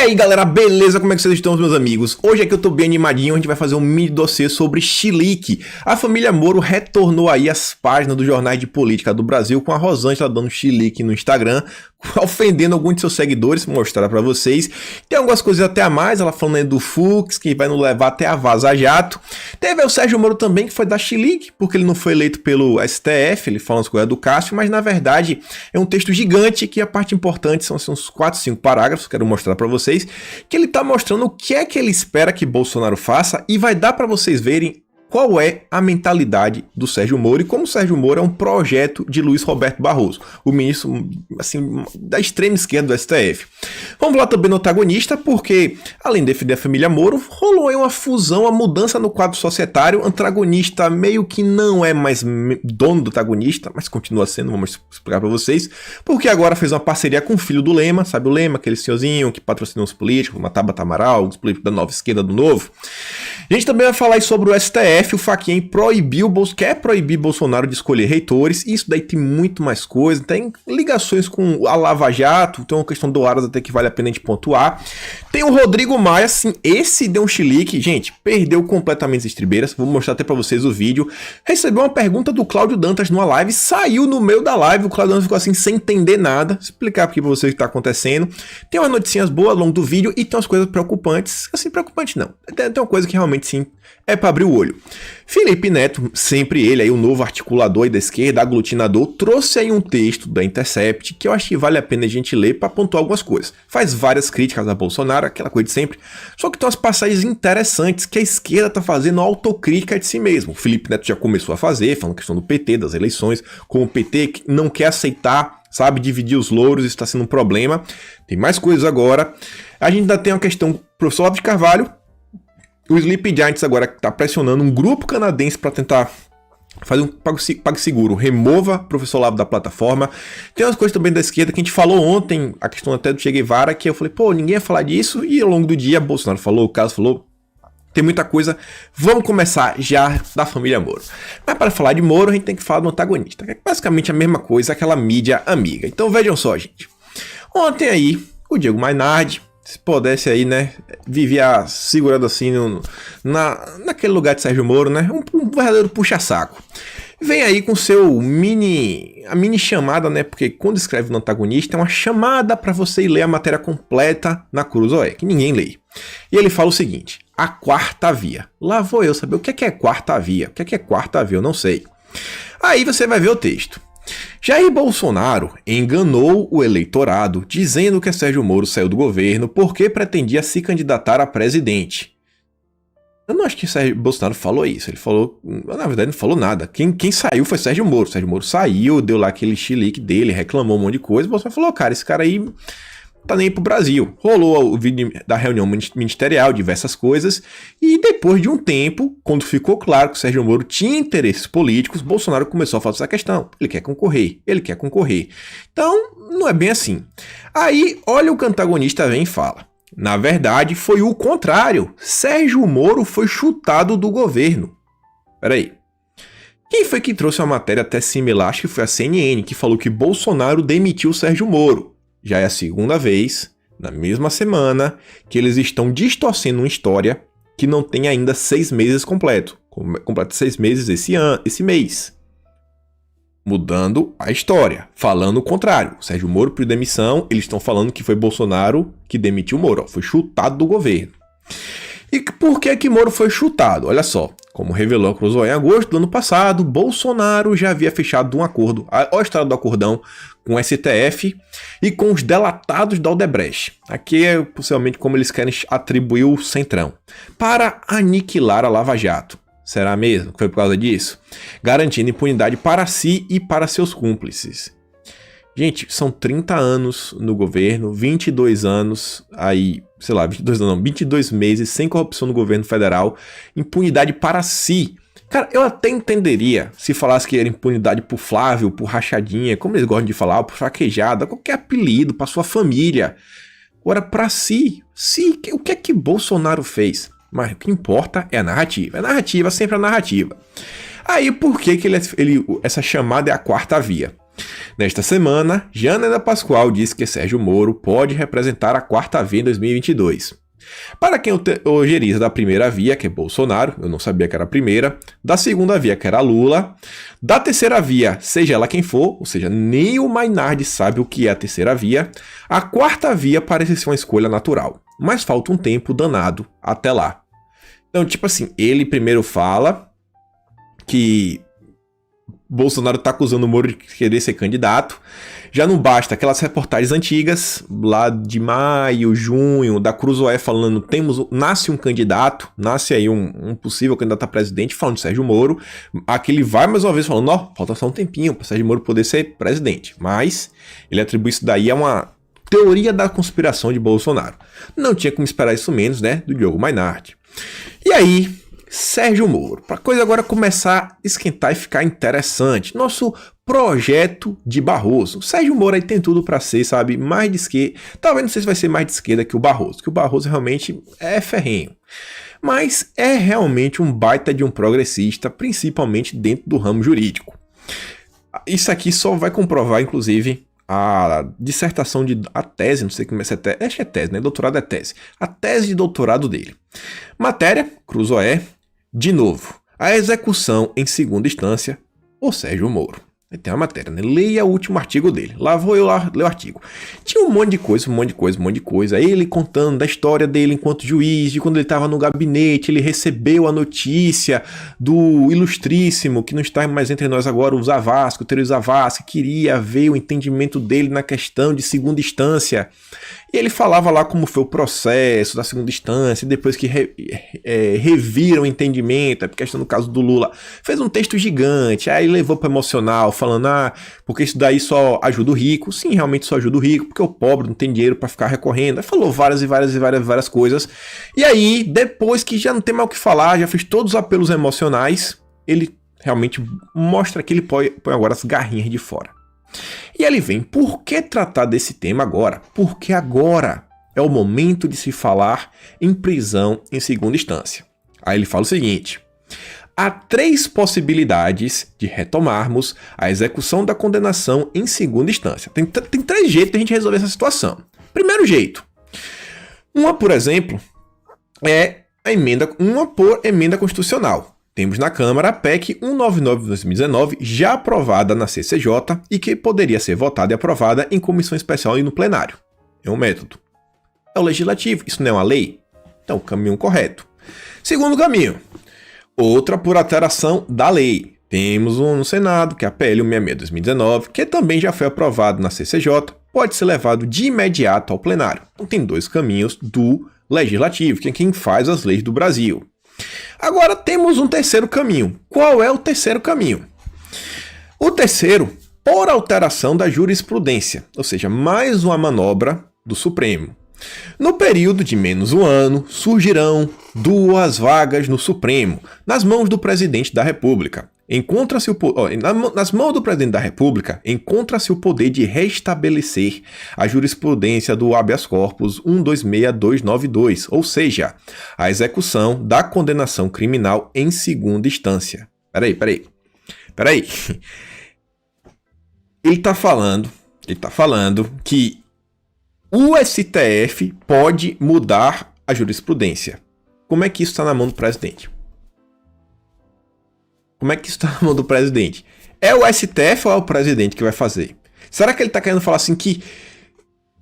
aí galera, beleza? Como é que vocês estão, meus amigos? Hoje aqui eu tô bem animadinho, a gente vai fazer um mini dossiê sobre chilique. A família Moro retornou aí às páginas dos jornais de política do Brasil com a Rosângela dando chilique no Instagram, ofendendo alguns de seus seguidores, vou mostrar pra vocês. Tem algumas coisas até a mais, ela falando aí do Fux, que vai nos levar até a Vaza Jato. Teve o Sérgio Moro também, que foi dar chilique, porque ele não foi eleito pelo STF, ele fala as coisas do Cássio, mas na verdade é um texto gigante, que a parte importante são assim, uns 4, 5 parágrafos, quero mostrar pra vocês, que ele tá mostrando o que é que ele espera que Bolsonaro faça e vai dar pra vocês verem qual é a mentalidade do Sérgio Moro e como o Sérgio Moro é um projeto de Luiz Roberto Barroso, o ministro assim, da extrema esquerda do STF. Vamos lá também no antagonista, porque além de defender a família Moro, rolou aí uma fusão, uma mudança no quadro societário. O antagonista meio que não é mais dono do antagonista, mas continua sendo, vamos explicar para vocês, porque agora fez uma parceria com o filho do Lema, sabe o Lema, aquele senhorzinho que patrocinou os políticos, uma Tabata Amaral, os políticos da nova esquerda do Novo. A gente também vai falar aí sobre o STF. O Fachin quer proibir Bolsonaro de escolher reitores. Isso daí tem muito mais coisa, tem ligações com a Lava Jato, tem uma questão do Aras até que vale a pena a gente pontuar. Tem o Rodrigo Maia, sim, esse deu um chilique, gente, perdeu completamente as estribeiras, vou mostrar até pra vocês o vídeo. Recebeu uma pergunta do Cláudio Dantas numa live, saiu no meio da live, o Cláudio Dantas ficou assim sem entender nada, explicar aqui pra vocês o que tá acontecendo. Tem umas noticinhas boas ao longo do vídeo e tem umas coisas preocupantes, assim, preocupantes não, tem uma coisa que realmente sim, é pra abrir o olho. Felipe Neto, sempre ele aí, o novo articulador aí da esquerda, aglutinador, trouxe aí um texto da Intercept que eu acho que vale a pena a gente ler para pontuar algumas coisas. Faz várias críticas a Bolsonaro, aquela coisa de sempre, só que tem umas passagens interessantes que a esquerda tá fazendo autocrítica de si mesmo. O Felipe Neto já começou a fazer, falando questão do PT, das eleições, como o PT não quer aceitar, sabe, dividir os louros, isso está sendo um problema. Tem mais coisas agora. A gente ainda tem uma questão do professor Olavo de Carvalho, o Sleepy Giants agora está pressionando um grupo canadense para tentar fazer um PagSeguro, remova o professor Olavo da plataforma. Tem umas coisas também da esquerda que a gente falou ontem, a questão até do Che Guevara, que eu falei, pô, ninguém ia falar disso, e ao longo do dia Bolsonaro falou, o Cássio falou, tem muita coisa. Vamos começar já da família Moro. Mas para falar de Moro, a gente tem que falar do antagonista, que é basicamente a mesma coisa, aquela mídia amiga. Então vejam só, gente. Ontem aí, o Diego Mainardi, se pudesse aí, né, vivia segurando assim naquele lugar de Sérgio Moro, né, um verdadeiro puxa-saco. Vem aí com seu a mini chamada, né, porque quando escreve no antagonista é uma chamada para você ir ler a matéria completa na Cruzoé, que ninguém lê. E ele fala o seguinte, a quarta via. Lá vou eu saber o que é quarta via, o que é quarta via, eu não sei. Aí você vai ver o texto. Jair Bolsonaro enganou o eleitorado dizendo que Sérgio Moro saiu do governo porque pretendia se candidatar a presidente. Eu não acho que Sérgio Bolsonaro falou isso, ele falou, na verdade não falou nada. Quem saiu foi Sérgio Moro. Sérgio Moro saiu, deu lá aquele chilique dele, reclamou um monte de coisa, o Bolsonaro falou, cara, esse cara aí tá nem pro Brasil. Rolou o vídeo da reunião ministerial, diversas coisas, e depois de um tempo, quando ficou claro que o Sérgio Moro tinha interesses políticos, Bolsonaro começou a fazer essa questão. Ele quer concorrer. Então, não é bem assim. Aí, olha o que o antagonista vem e fala. Na verdade, foi o contrário. Sérgio Moro foi chutado do governo. Peraí. Quem foi que trouxe uma matéria até similar? Acho que foi a CNN, que falou que Bolsonaro demitiu Sérgio Moro. Já é a segunda vez, na mesma semana, que eles estão distorcendo uma história que não tem ainda 6 meses completo. Completa 6 meses esse mês. Mudando a história, falando o contrário. Sérgio Moro pediu demissão, eles estão falando que foi Bolsonaro que demitiu Moro, foi chutado do governo. E por que Moro foi chutado? Olha só, como revelou a Cruzoé em agosto do ano passado, Bolsonaro já havia fechado um acordo, olha a história do acordão, com o STF e com os delatados da Odebrecht. Aqui é possivelmente como eles querem atribuir o Centrão, para aniquilar a Lava Jato. Será mesmo que foi por causa disso? Garantindo impunidade para si e para seus cúmplices. Gente, são 30 anos no governo, 22 anos aí, sei lá, 22 meses sem corrupção no governo federal, impunidade para si. Cara, eu até entenderia se falasse que era impunidade por Flávio, por rachadinha, como eles gostam de falar, por fraquejada, qualquer apelido, para sua família. Agora, para si, o que é que Bolsonaro fez? Mas o que importa é a narrativa. A narrativa, sempre a narrativa. Aí, por que essa chamada é a quarta via? Nesta semana, Janaina Pascoal disse que Sérgio Moro pode representar a quarta via em 2022. Para quem ojeriza da primeira via, que é Bolsonaro, eu não sabia que era a primeira, da segunda via, que era Lula, da terceira via, seja ela quem for, ou seja, nem o Mainardi sabe o que é a terceira via, a quarta via parece ser uma escolha natural, mas falta um tempo danado até lá. Então, tipo assim, ele primeiro fala que Bolsonaro tá acusando o Moro de querer ser candidato. Já não basta aquelas reportagens antigas, lá de maio, junho, da Cruzoé falando, nasce um candidato, nasce aí um possível candidato a presidente, falando de Sérgio Moro. Aqui ele vai mais uma vez falando, ó, falta só um tempinho para Sérgio Moro poder ser presidente. Mas ele atribui isso daí a uma teoria da conspiração de Bolsonaro. Não tinha como esperar isso menos, né, do Diogo Mainardi. E aí, Sérgio Moro, para a coisa agora começar a esquentar e ficar interessante. Nosso projeto de Barroso. Sérgio Moro aí tem tudo para ser, sabe, mais de esquerda. Talvez não sei se vai ser mais de esquerda que o Barroso realmente é ferrenho. Mas é realmente um baita de um progressista, principalmente dentro do ramo jurídico. Isso aqui só vai comprovar, inclusive, a dissertação a tese, não sei como é essa tese, acho que é tese, né? Doutorado é tese. A tese de doutorado dele. Matéria, Cruzoé, de novo, a execução em segunda instância, o Sérgio Moro. Aí tem uma matéria, né? Leia o último artigo dele. Lá vou eu ler o artigo. Tinha um monte de coisa. Ele contando da história dele enquanto juiz, de quando ele estava no gabinete, ele recebeu a notícia do ilustríssimo, que não está mais entre nós agora, o Zavascki, o Teori Zavascki, queria ver o entendimento dele na questão de segunda instância. E ele falava lá como foi o processo da segunda instância, depois que reviram o entendimento, a questão do caso do Lula. Fez um texto gigante, aí levou para emocional, falando, porque isso daí só ajuda o rico. Sim, realmente só ajuda o rico, porque o pobre não tem dinheiro para ficar recorrendo. Aí falou várias coisas. E aí, depois que já não tem mais o que falar, já fez todos os apelos emocionais, ele realmente mostra que ele põe agora as garrinhas de fora. E ele vem, por que tratar desse tema agora? Porque agora é o momento de se falar em prisão em segunda instância. Aí ele fala o seguinte: há 3 possibilidades de retomarmos a execução da condenação em segunda instância. Tem 3 jeitos de a gente resolver essa situação. Primeiro jeito. Uma, por exemplo, é uma por emenda constitucional. Temos na Câmara a PEC 199 de 2019, já aprovada na CCJ e que poderia ser votada e aprovada em comissão especial e no plenário. É um método. É o legislativo, isso não é uma lei? Então, caminho correto. Segundo caminho, outra por alteração da lei. Temos um no Senado, que é a PL 166 de 2019, que também já foi aprovado na CCJ, pode ser levado de imediato ao plenário. Então tem 2 caminhos do legislativo, que é quem faz as leis do Brasil. Agora temos um terceiro caminho. Qual é o terceiro caminho? O terceiro, por alteração da jurisprudência, ou seja, mais uma manobra do Supremo. No período de menos um ano, surgirão 2 vagas no Supremo, nas mãos do presidente da República. Nas mãos do presidente da República, encontra-se o poder de restabelecer a jurisprudência do habeas corpus 126292, ou seja, a execução da condenação criminal em segunda instância. Peraí. Ele tá falando que o STF pode mudar a jurisprudência. Como é que isso está na mão do presidente? Como é que isso está na mão do presidente? É o STF ou é o presidente que vai fazer? Será que ele está querendo falar assim que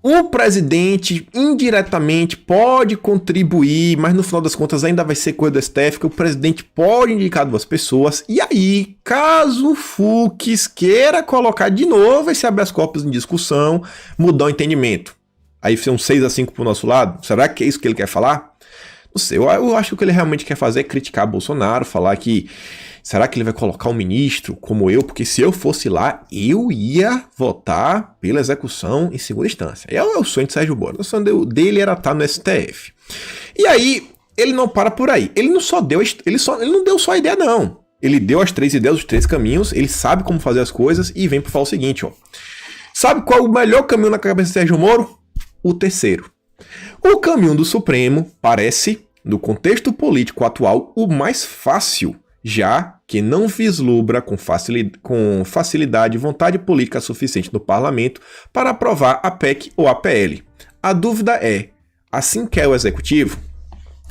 o presidente indiretamente pode contribuir, mas no final das contas ainda vai ser coisa do STF, que o presidente pode indicar 2 pessoas, e aí, caso o Fux queira colocar de novo esse habeas corpus em discussão, mudar o entendimento? Aí ser um 6-5 pro nosso lado? Será que é isso que ele quer falar? Não sei, eu acho que o que ele realmente quer fazer é criticar Bolsonaro, falar que será que ele vai colocar um ministro como eu? Porque se eu fosse lá, eu ia votar pela execução em segunda instância. É o sonho de Sérgio Moro. O sonho dele era estar no STF. E aí, ele não para por aí. Ele não deu só a ideia, não. Ele deu as 3 ideias, os 3 caminhos, ele sabe como fazer as coisas e vem para falar o seguinte, ó. Sabe qual é o melhor caminho na cabeça de Sérgio Moro? O terceiro. O caminho do Supremo parece, no contexto político atual, o mais fácil. já que não vislumbra com facilidade vontade política suficiente no parlamento para aprovar a PEC ou a PL. A dúvida é, assim quer o executivo?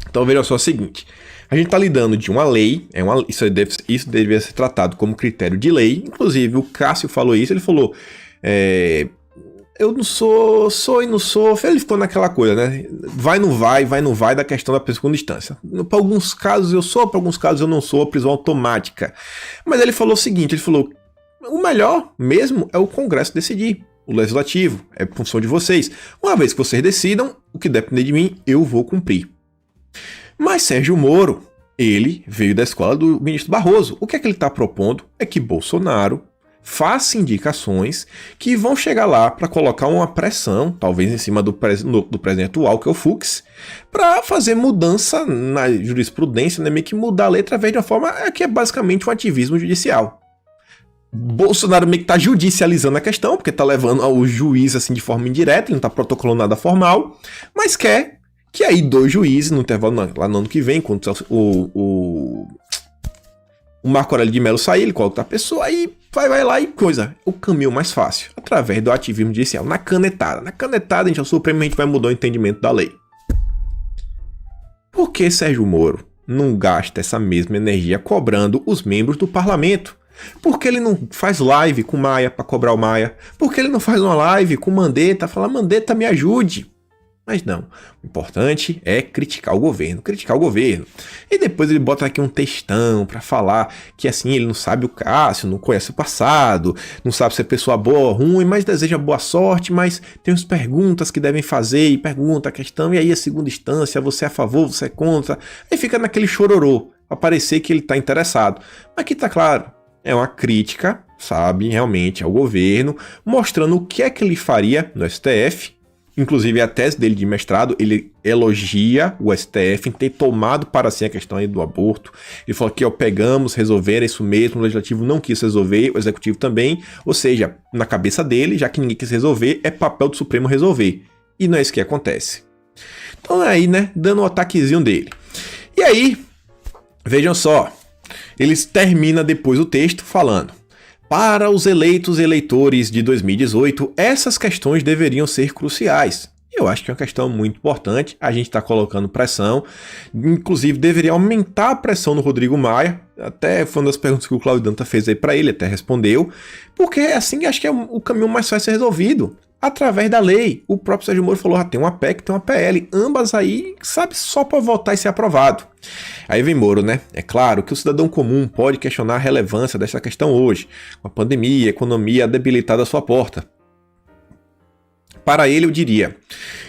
Então veja só o seguinte, a gente está lidando de uma lei, isso deveria ser tratado como critério de lei, inclusive o Cássio falou isso, ele falou, eu não sou e não sou, ele ficou naquela coisa, né, vai não vai da questão da segunda instância, para alguns casos eu sou, para alguns casos eu não sou, prisão automática, mas ele falou o seguinte, ele falou, o melhor mesmo é o Congresso decidir, o Legislativo, é função de vocês, uma vez que vocês decidam, o que depender de mim, eu vou cumprir. Mas Sérgio Moro, ele veio da escola do ministro Barroso. O que é que ele está propondo? É que Bolsonaro faça indicações que vão chegar lá para colocar uma pressão, talvez em cima do presidente atual, que é o Fux, para fazer mudança na jurisprudência, né? Meio que mudar a lei através de uma forma que é basicamente um ativismo judicial. Bolsonaro meio que está judicializando a questão, porque está levando ao juiz assim de forma indireta, ele não está protocolando nada formal, mas quer que aí 2 juízes, no intervalo lá no ano que vem, quando o Marco Aurélio de Mello sair, ele coloca a pessoa, aí vai lá e coisa. O caminho mais fácil, através do ativismo judicial, na canetada. Na canetada, a Supremo vai mudar o entendimento da lei. Por que Sérgio Moro não gasta essa mesma energia cobrando os membros do parlamento? Por que ele não faz live com Maia para cobrar o Maia? Por que ele não faz uma live com Mandetta, falar, Mandetta, me ajude? Mas não, o importante é criticar o governo. E depois ele bota aqui um textão pra falar que assim, ele não sabe o Cássio, não conhece o passado, não sabe se é pessoa boa ou ruim, mas deseja boa sorte, mas tem umas perguntas que devem fazer e pergunta a questão, e aí a segunda instância, você é a favor, você é contra, aí fica naquele chororô, pra parecer que ele tá interessado. Mas aqui tá claro, é uma crítica, sabe, realmente ao governo, mostrando o que é que ele faria no STF. Inclusive, a tese dele de mestrado, ele elogia o STF em ter tomado para si a questão aí do aborto. Ele falou que pegamos, resolver, é isso mesmo, o Legislativo não quis resolver, o Executivo também. Ou seja, na cabeça dele, já que ninguém quis resolver, é papel do Supremo resolver. E não é isso que acontece. Então aí, né, dando um ataquezinho dele. E aí, vejam só, eles terminam depois o texto falando: para os eleitos e eleitores de 2018, essas questões deveriam ser cruciais. Eu acho que é uma questão muito importante, a gente está colocando pressão, inclusive deveria aumentar a pressão no Rodrigo Maia, até foi uma das perguntas que o Cláudio Danta fez aí para ele, até respondeu, porque assim acho que é o caminho mais fácil de ser resolvido. Através da lei, o próprio Sérgio Moro falou, tem uma PEC, tem uma PL, ambas aí, sabe, só para votar e ser aprovado. Aí vem Moro, né? É claro que o cidadão comum pode questionar a relevância dessa questão hoje, com a pandemia, a economia debilitada à sua porta. Para ele eu diria,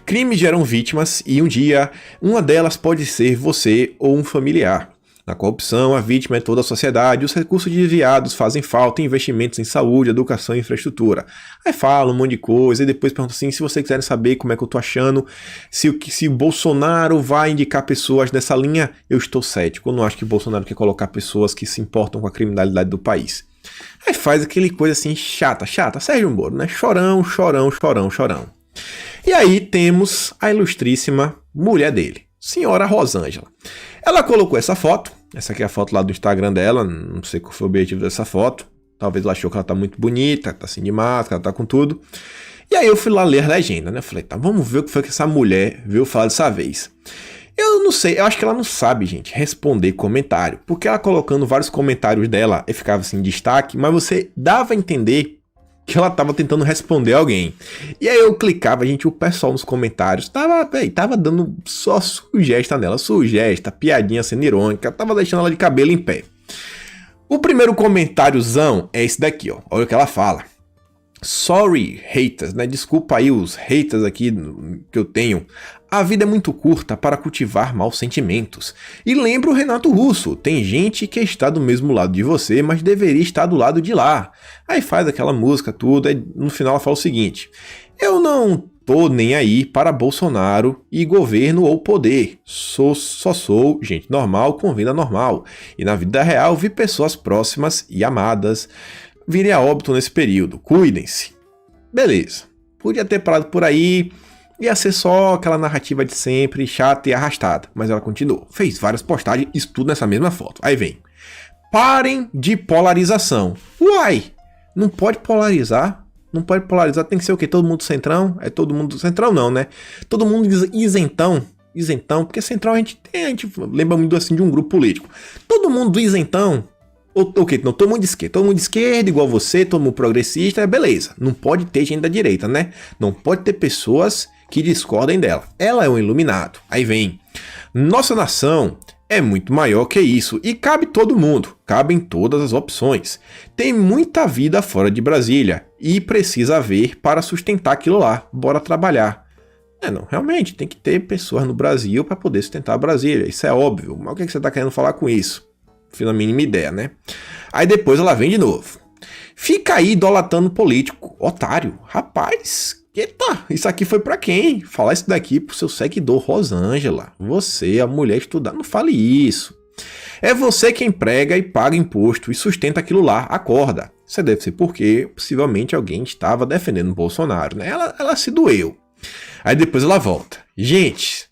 crimes geram vítimas e um dia uma delas pode ser você ou um familiar. Na corrupção, a vítima é toda a sociedade, os recursos desviados fazem falta em investimentos em saúde, educação e infraestrutura. Aí fala um monte de coisa e depois pergunta assim, se vocês quiserem saber como é que eu tô achando, se Bolsonaro vai indicar pessoas nessa linha, eu estou cético. Eu não acho que Bolsonaro quer colocar pessoas que se importam com a criminalidade do país. Aí faz aquele coisa assim chata, Sérgio Moro, né? Chorão. E aí temos a ilustríssima mulher dele, senhora Rosângela. Ela colocou essa foto, essa aqui é a foto lá do Instagram dela, não sei qual foi o objetivo dessa foto, talvez ela achou que ela tá muito bonita, tá assim de máscara, tá com tudo. E aí eu fui lá ler a legenda, né? Falei, tá, vamos ver o que foi que essa mulher veio falar dessa vez. Eu não sei, eu acho que ela não sabe, gente, responder comentário, porque ela colocando vários comentários dela, e ficava assim em destaque, mas você dava a entender que ela tava tentando responder alguém. E aí eu clicava, gente, o pessoal nos comentários tava dando só sugesta nela, piadinha sendo irônica, tava deixando ela de cabelo em pé. O primeiro comentáriozão é esse daqui, ó. Olha o que ela fala. Sorry, haters, né? Desculpa aí os haters aqui que eu tenho. A vida é muito curta para cultivar maus sentimentos. E lembra o Renato Russo, tem gente que está do mesmo lado de você, mas deveria estar do lado de lá. Aí faz aquela música, tudo, aí no final ela fala o seguinte: eu não tô nem aí para Bolsonaro e governo ou poder. Só sou gente normal com vida normal. E na vida real vi pessoas próximas e amadas virem a óbito nesse período. Cuidem-se. Beleza. Podia ter parado por aí. Ia ser só aquela narrativa de sempre, chata e arrastada. Mas ela continuou. Fez várias postagens, isso tudo nessa mesma foto. Aí vem. Parem de polarização. Uai, não pode polarizar? Não pode polarizar, tem que ser o quê? Todo mundo centrão? É todo mundo centrão não, né? Todo mundo isentão. Isentão, porque central a gente lembra muito assim de um grupo político. Todo mundo isentão, ou o quê? Não, todo mundo de esquerda, igual você, todo mundo progressista, beleza. Não pode ter gente da direita, né? Não pode ter pessoas que discordem dela. Ela é um iluminado. Aí vem, nossa nação é muito maior que isso e cabe todo mundo, cabem todas as opções. Tem muita vida fora de Brasília e precisa haver para sustentar aquilo lá. Bora trabalhar. Não, realmente tem que ter pessoas no Brasil para poder sustentar a Brasília, isso é óbvio. Mas o que você está querendo falar com isso? Não a mínima ideia, né? Aí depois ela vem de novo. Fica aí idolatando político, otário. Rapaz, eita, isso aqui foi pra quem? Falar isso daqui pro seu seguidor Rosângela. Você, a mulher estudar, não fale isso. É você quem prega e paga imposto e sustenta aquilo lá, acorda. Isso deve ser porque possivelmente alguém estava defendendo o Bolsonaro, né? Ela se doeu. Aí depois ela volta. Gente,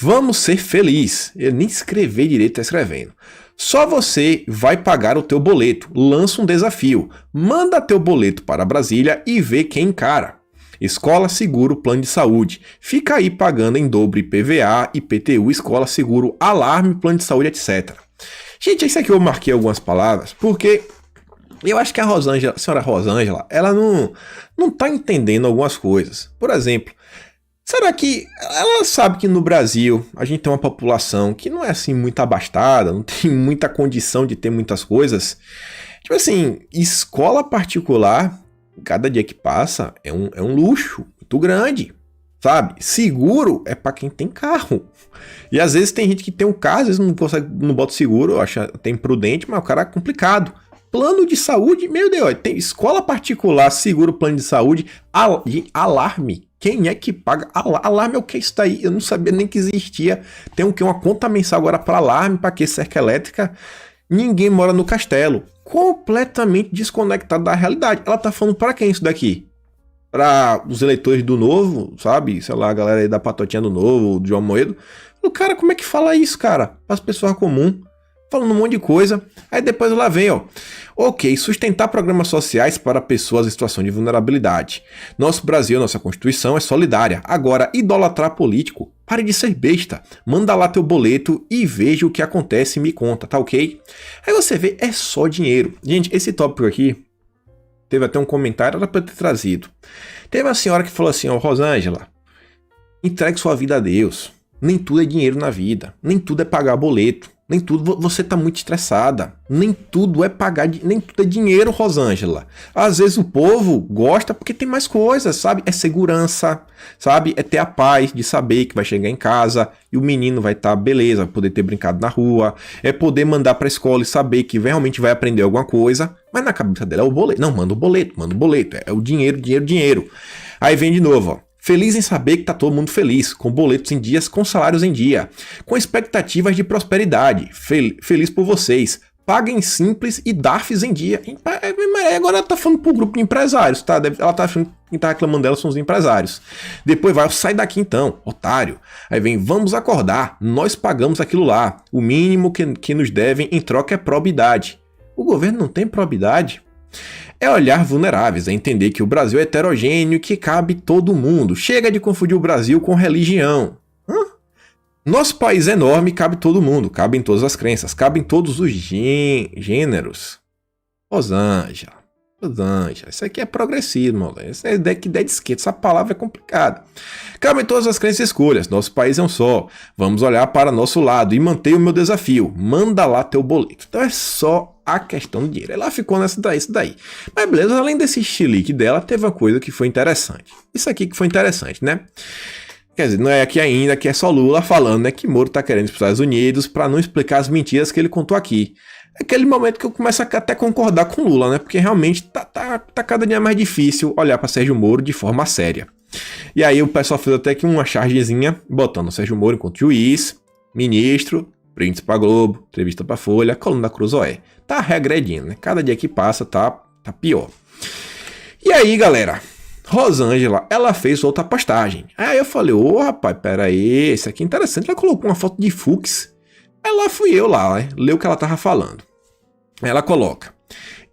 vamos ser felizes. Eu nem escrever direito, tá escrevendo. Só você vai pagar o teu boleto. Lança um desafio. Manda teu boleto para Brasília e vê quem encara. Escola, seguro, plano de saúde. Fica aí pagando em dobro IPVA, IPTU, escola, seguro, alarme, plano de saúde, etc. Gente, isso aqui eu marquei algumas palavras, porque eu acho que a senhora Rosângela, ela não tá entendendo algumas coisas. Por exemplo, será que ela sabe que no Brasil a gente tem uma população que não é assim muito abastada, não tem muita condição de ter muitas coisas? Tipo assim, escola particular, cada dia que passa, é um luxo muito grande, sabe? Seguro é pra quem tem carro. E às vezes tem gente que tem um carro, às vezes não consegue, não bota seguro, eu acho até imprudente, mas o cara é complicado. Plano de saúde, meu Deus, tem escola particular, seguro, plano de saúde, alarme. Quem é que paga? Alarme é o que é isso daí? Eu não sabia nem que existia. Tem o que? Uma conta mensal agora para alarme, para que cerca elétrica? Ninguém mora no castelo. Completamente desconectado da realidade. Ela tá falando para quem isso daqui? Para os eleitores do Novo, sabe? Sei lá, a galera aí da Patotinha do Novo, do João Moedo. O cara, como é que fala isso, cara? Para as pessoas comuns. Falando um monte de coisa. Aí depois ela vem, ó. Ok, sustentar programas sociais para pessoas em situação de vulnerabilidade. Nosso Brasil, nossa Constituição é solidária. Agora, idolatrar político, pare de ser besta. Manda lá teu boleto e veja o que acontece e me conta, tá ok? Aí você vê, é só dinheiro. Gente, esse tópico aqui, teve até um comentário, era pra eu ter trazido. Teve uma senhora que falou assim, ó, Rosângela, entregue sua vida a Deus. Nem tudo é dinheiro na vida. Nem tudo é pagar boleto. Nem tudo, você tá muito estressada. Nem tudo é pagar, nem tudo é dinheiro, Rosângela. Às vezes o povo gosta porque tem mais coisas, sabe? É segurança, sabe? É ter a paz de saber que vai chegar em casa e o menino vai estar beleza, vai poder ter brincado na rua. É poder mandar pra escola e saber que realmente vai aprender alguma coisa. Mas na cabeça dela é o boleto. Não, manda o boleto. É o dinheiro, dinheiro, dinheiro. Aí vem de novo, ó. Feliz em saber que tá todo mundo feliz, com boletos em dias, com salários em dia, com expectativas de prosperidade. Feliz por vocês. Paguem simples e DARFs em dia. Agora ela tá falando pro grupo de empresários, tá? Ela tá achando que quem tá reclamando dela são os empresários. Depois vai, sai daqui então, otário. Aí vem, vamos acordar, nós pagamos aquilo lá. O mínimo que nos devem em troca é probidade. O governo não tem probidade? É olhar vulneráveis, é entender que o Brasil é heterogêneo e que cabe todo mundo. Chega de confundir o Brasil com religião. Nosso país é enorme e cabe todo mundo, cabe em todas as crenças, cabe em todos os gêneros. Rosângela, isso aqui é progressismo, moleque. Essa ideia de esquerda, essa palavra é complicada. Cabe em todas as crenças e escolhas, nosso país é um só. Vamos olhar para nosso lado e manter o meu desafio. Manda lá teu boleto. Então é só a questão do dinheiro. Ela ficou nessa daí. Mas beleza, além desse chilique dela, teve uma coisa que foi interessante. Isso aqui que foi interessante, né? Quer dizer, não é aqui ainda, que é só Lula falando, né? Que Moro tá querendo ir para os Estados Unidos para não explicar as mentiras que ele contou aqui. É aquele momento que eu começo a até concordar com Lula, né? Porque realmente tá cada dia mais difícil olhar para Sérgio Moro de forma séria. E aí o pessoal fez até que uma chargezinha, botando o Sérgio Moro enquanto juiz, ministro, prints pra Globo, entrevista pra Folha, coluna da Cruzoé. Tá regredindo, né? Cada dia que passa tá pior. E aí, galera, Rosângela, ela fez outra postagem. Aí eu falei, rapaz, pera aí, isso aqui é interessante. Ela colocou uma foto de Fux. Aí lá fui eu lá, né? Ler o que ela tava falando. Ela coloca: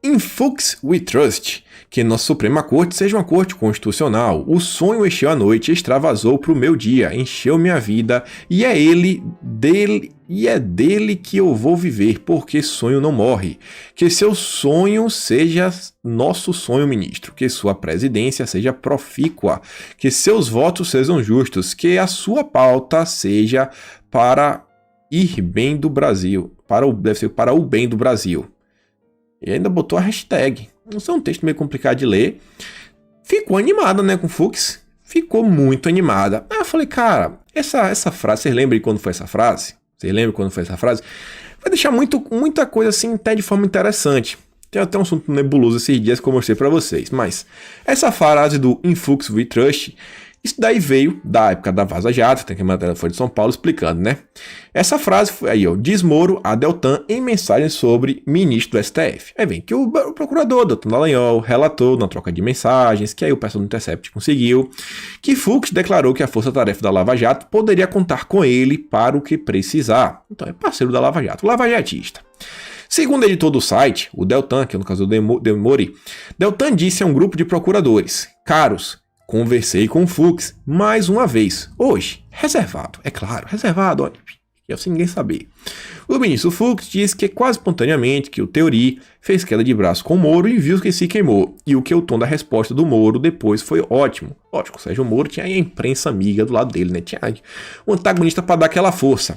In Fuchs we trust, que nossa Suprema Corte seja uma corte constitucional. O sonho encheu a noite, extravasou pro meu dia, encheu minha vida, e é dele que eu vou viver, porque sonho não morre. Que seu sonho seja nosso sonho, ministro, que sua presidência seja profícua, que seus votos sejam justos, que a sua pauta seja para ir bem do Brasil, deve ser para o bem do Brasil. E ainda botou a hashtag. Isso é um texto meio complicado de ler. Ficou animada, né, com Fuchs. Ficou muito animada. Aí eu falei, cara, essa frase, vocês lembram de quando foi essa frase? Vocês lembram quando foi essa frase? Vai deixar muita coisa assim, até de forma interessante. Tem até um assunto nebuloso esses dias que eu mostrei pra vocês. Mas essa frase do In Fuchs we trust, isso daí veio da época da Vaza Jato, tem que matéria foi de São Paulo explicando, né? Essa frase foi aí, ó, diz Moro a Deltan em mensagem sobre ministro do STF. Aí vem que o procurador, Deltan Dallagnol, relatou na troca de mensagens, que aí o pessoal do Intercept conseguiu, que Fux declarou que a força-tarefa da Lava Jato poderia contar com ele para o que precisar. Então é parceiro da Lava Jato, lavajatista. Segundo o editor do site, o Deltan, que é no caso do Demori, Deltan disse a um grupo de procuradores: caros, conversei com o Fux mais uma vez, hoje, reservado, é claro, reservado, olha, é sem ninguém saber. O ministro Fux disse que quase espontaneamente que o Teori fez queda de braço com o Moro e viu que se queimou, e o que o tom da resposta do Moro depois foi ótimo. Lógico, o Sérgio Moro tinha a imprensa amiga do lado dele, né? Tinha um antagonista para dar aquela força.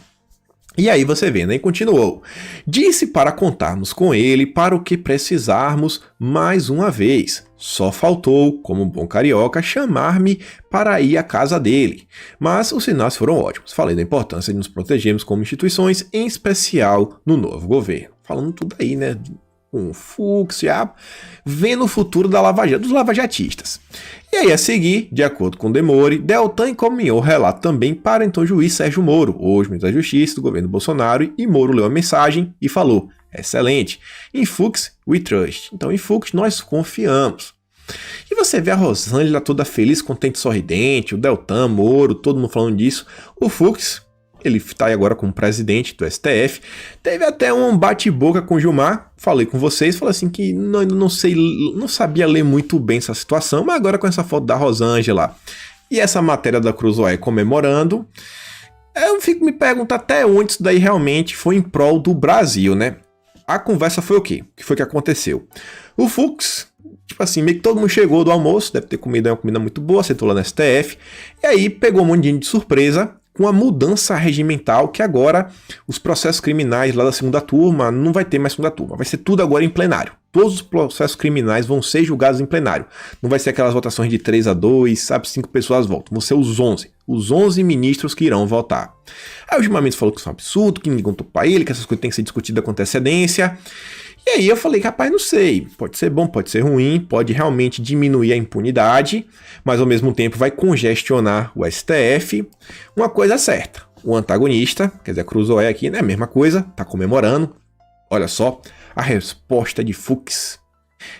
E aí você vê, né? E continuou. Disse para contarmos com ele para o que precisarmos mais uma vez. Só faltou, como um bom carioca, chamar-me para ir à casa dele. Mas os sinais foram ótimos. Falei da importância de nos protegermos como instituições, em especial no novo governo. Falando tudo aí, né? Com Fux, já vendo o futuro dos lavajatistas. E aí, a seguir, de acordo com Demori, Deltan encaminhou o relato também para então o juiz Sérgio Moro, hoje ministro da Justiça do governo Bolsonaro, e Moro leu a mensagem e falou: excelente, em Fux we trust. Então, em Fux nós confiamos. E você vê a Rosângela toda feliz, contente, sorridente, o Deltan, Moro, todo mundo falando disso. O Fux, ele está aí agora como presidente do STF, teve até um bate-boca com o Gilmar, falei com vocês, falei assim que não sabia ler muito bem essa situação, mas agora com essa foto da Rosângela e essa matéria da Cruzoé comemorando, eu fico me perguntando até onde isso daí realmente foi em prol do Brasil, né? A conversa foi o quê? O que foi que aconteceu? O Fux, tipo assim, meio que todo mundo chegou do almoço, deve ter comido uma comida muito boa, sentou lá no STF, e aí pegou um monte de gente de surpresa, com a mudança regimental, que agora os processos criminais lá da segunda turma, não vai ter mais segunda turma, vai ser tudo agora em plenário. Todos os processos criminais vão ser julgados em plenário. Não vai ser aquelas votações de 3-2, sabe, 5 pessoas votam. Vão ser os 11 ministros que irão votar. Aí o Gilmar Mendes falou que isso é um absurdo, que ninguém contou pra ele, que essas coisas têm que ser discutidas com antecedência. E aí eu falei, rapaz, não sei, pode ser bom, pode ser ruim, pode realmente diminuir a impunidade, mas ao mesmo tempo vai congestionar o STF. Uma coisa é certa, o antagonista, quer dizer, a Cruzoé aqui, né, a mesma coisa, tá comemorando. Olha só, a resposta de Fux.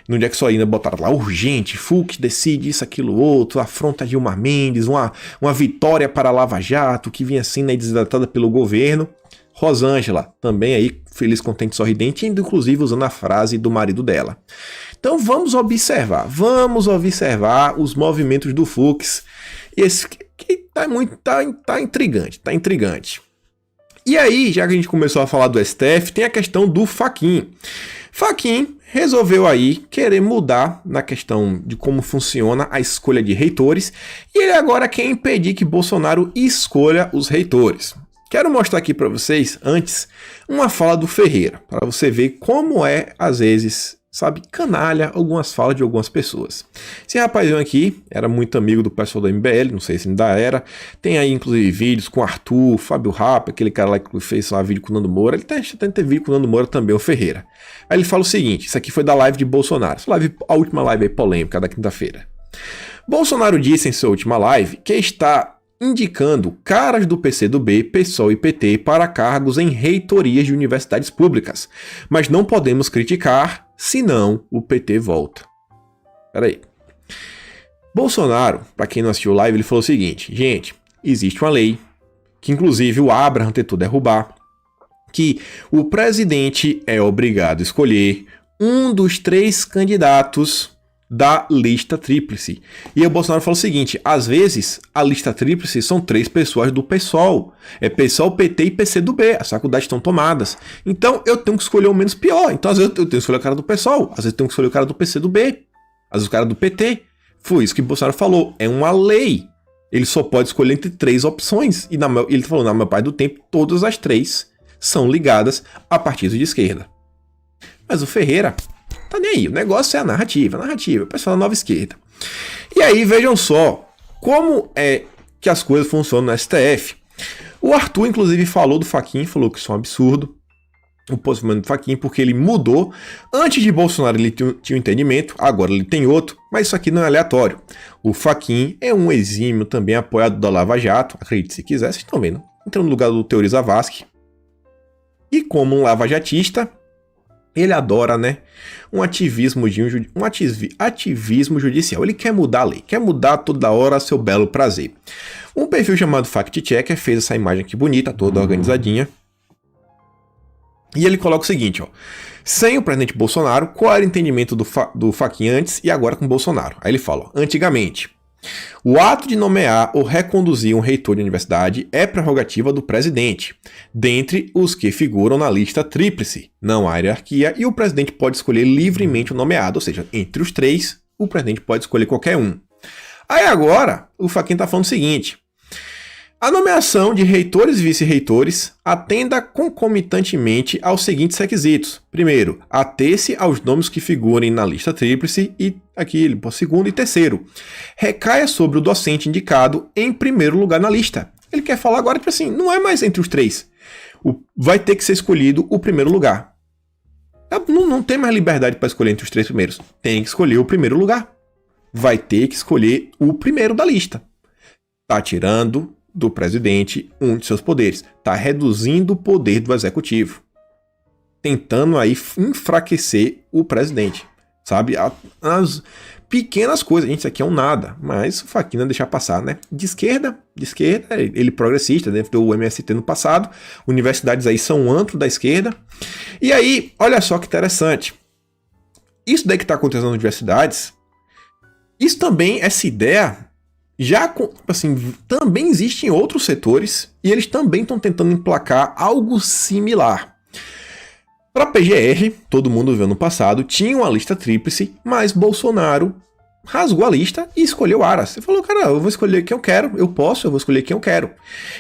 No dia que só ainda botaram lá, urgente, Fux decide isso, aquilo, outro, afronta Gilmar Mendes, uma vitória para a Lava Jato, que vinha assim, né, desidratada pelo governo. Rosângela, também aí feliz, contente, sorridente, inclusive usando a frase do marido dela. Então vamos observar os movimentos do Fux. Esse que tá intrigante. E aí, já que a gente começou a falar do STF, tem a questão do Fachin. Fachin resolveu aí querer mudar na questão de como funciona a escolha de reitores, e ele agora quer impedir que Bolsonaro escolha os reitores. Quero mostrar aqui para vocês, antes, uma fala do Ferreira, para você ver como é, às vezes, sabe, canalha algumas falas de algumas pessoas. Esse rapazinho aqui era muito amigo do pessoal da MBL, não sei se ainda era, tem aí inclusive vídeos com Arthur, Fábio Rapa, aquele cara lá que fez lá vídeo com o Nando Moura, ele tem vídeo com o Nando Moura também, o Ferreira. Aí ele fala o seguinte, isso aqui foi da live de Bolsonaro, a última live aí polêmica da quinta-feira. Bolsonaro disse em sua última live que está indicando caras do PCdoB, PSOL e PT para cargos em reitorias de universidades públicas. Mas não podemos criticar, senão o PT volta. Peraí. Bolsonaro, para quem não assistiu a live, ele falou o seguinte, gente, existe uma lei, que inclusive o Abraham tentou derrubar, que o presidente é obrigado a escolher um dos 3 candidatos da lista tríplice. E aí o Bolsonaro falou o seguinte: às vezes a lista tríplice são 3 pessoas do PSOL. É PSOL, PT e PCdoB. As faculdades estão tomadas. Então eu tenho que escolher o menos pior. Então às vezes eu tenho que escolher o cara do PSOL. Às vezes eu tenho que escolher o cara do PCdoB. Às vezes o cara do PT. Foi isso que o Bolsonaro falou. É uma lei. Ele só pode escolher entre 3 opções. E ele falou, na maior parte do tempo, todas as 3 são ligadas a partidos de esquerda. Mas o Ferreira tá nem aí. O negócio é a narrativa. O pessoal da nova esquerda. E aí, vejam só como é que as coisas funcionam no STF. O Arthur, inclusive, falou do Fachin, falou que isso é um absurdo. O posicionamento do Fachin, porque ele mudou. Antes de Bolsonaro ele tinha um entendimento, agora ele tem outro, mas isso aqui não é aleatório. O Fachin é um exímio também apoiado da Lava Jato, acredite se quiser, vocês estão vendo. Entrando no lugar do Teori Zavascki. E como um lavajatista, ele adora, né, um ativismo judicial. Ele quer mudar a lei, quer mudar toda hora a seu belo prazer. Um perfil chamado Fact Checker fez essa imagem aqui bonita, toda organizadinha. E ele coloca o seguinte, ó: sem o presidente Bolsonaro, qual era o entendimento do Fachin antes e agora com Bolsonaro? Aí ele fala, ó: antigamente, o ato de nomear ou reconduzir um reitor de universidade é prerrogativa do presidente, dentre os que figuram na lista tríplice. Não há hierarquia e o presidente pode escolher livremente o nomeado, ou seja, entre os 3, o presidente pode escolher qualquer um. Aí agora, o Fachin está falando o seguinte: a nomeação de reitores e vice-reitores atenda concomitantemente aos seguintes requisitos. Primeiro, ater-se aos nomes que figurem na lista tríplice e aqui ele por segundo, e terceiro, recaia sobre o docente indicado em primeiro lugar na lista. Ele quer falar agora que assim, não é mais entre os 3. Vai ter que ser escolhido o primeiro lugar. Não tem mais liberdade para escolher entre os 3 primeiros. Tem que escolher o primeiro lugar. Vai ter que escolher o primeiro da lista. Tá tirando do presidente um de seus poderes. Está reduzindo o poder do executivo. Tentando aí enfraquecer o presidente. Sabe? As pequenas coisas. Gente, isso aqui é um nada. Mas o Fachin não deixar passar, né? De esquerda, ele progressista, dentro do MST no passado. Universidades aí são antro da esquerda. E aí, olha só que interessante. Isso daí que está acontecendo nas universidades, isso também, essa ideia, já, assim, também existe em outros setores e eles também estão tentando emplacar algo similar. Para a PGR, todo mundo viu no passado, tinha uma lista tríplice, mas Bolsonaro rasgou a lista e escolheu Aras. Ele falou, cara, eu vou escolher quem eu quero, eu vou escolher quem eu quero.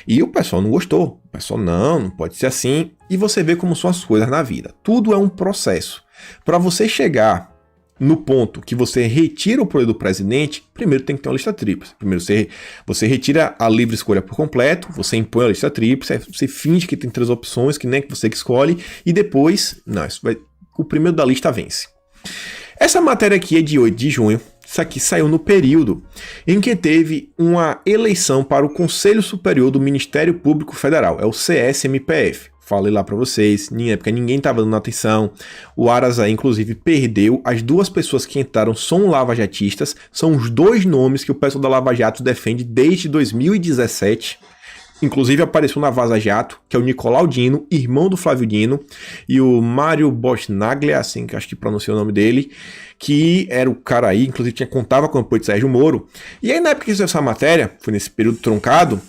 E o pessoal não gostou. O pessoal, não pode ser assim. E você vê como são as coisas na vida. Tudo é um processo. Para você chegar no ponto que você retira o poder do presidente, primeiro tem que ter uma lista tríplice. Primeiro você retira a livre escolha por completo, você impõe a lista tríplice, você finge que tem 3 opções, que nem que você que escolhe, e depois, o primeiro da lista vence. Essa matéria aqui é de 8 de junho, isso aqui saiu no período em que teve uma eleição para o Conselho Superior do Ministério Público Federal, é o CSMPF. Falei lá pra vocês, porque ninguém tava dando atenção. O Aras aí, inclusive, perdeu. As 2 pessoas que entraram são lavajatistas. São os 2 nomes que o pessoal da Lava Jato defende desde 2017. Inclusive apareceu na Vaza Jato, que é o Nicolau Dino, irmão do Flávio Dino, e o Mário Bosnaglia, assim, que acho que pronunciou o nome dele, que era o cara aí, inclusive contava com o apoio de Sérgio Moro. E aí, na época que fizeram essa matéria, foi nesse período truncado,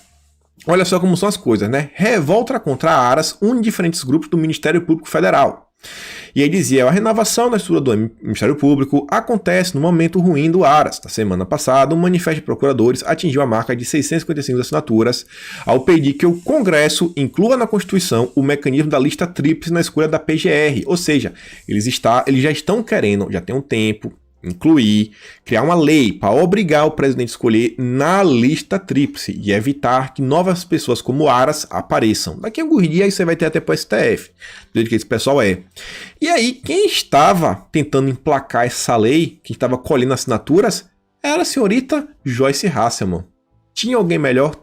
olha só como são as coisas, né? Revolta contra a Aras une diferentes grupos do Ministério Público Federal. E aí dizia, a renovação da estrutura do Ministério Público acontece no momento ruim do Aras. Na semana passada, um manifesto de procuradores atingiu a marca de 655 assinaturas ao pedir que o Congresso inclua na Constituição o mecanismo da lista tríplice na escolha da PGR. Ou seja, eles já estão querendo, já tem um tempo, criar uma lei para obrigar o presidente a escolher na lista tríplice e evitar que novas pessoas como Aras apareçam. Daqui a alguns dias você vai ter até para o STF, do jeito que esse pessoal é. E aí, quem estava tentando emplacar essa lei, quem estava colhendo assinaturas, era a senhorita Joyce Hasselmann. Tinha alguém melhor?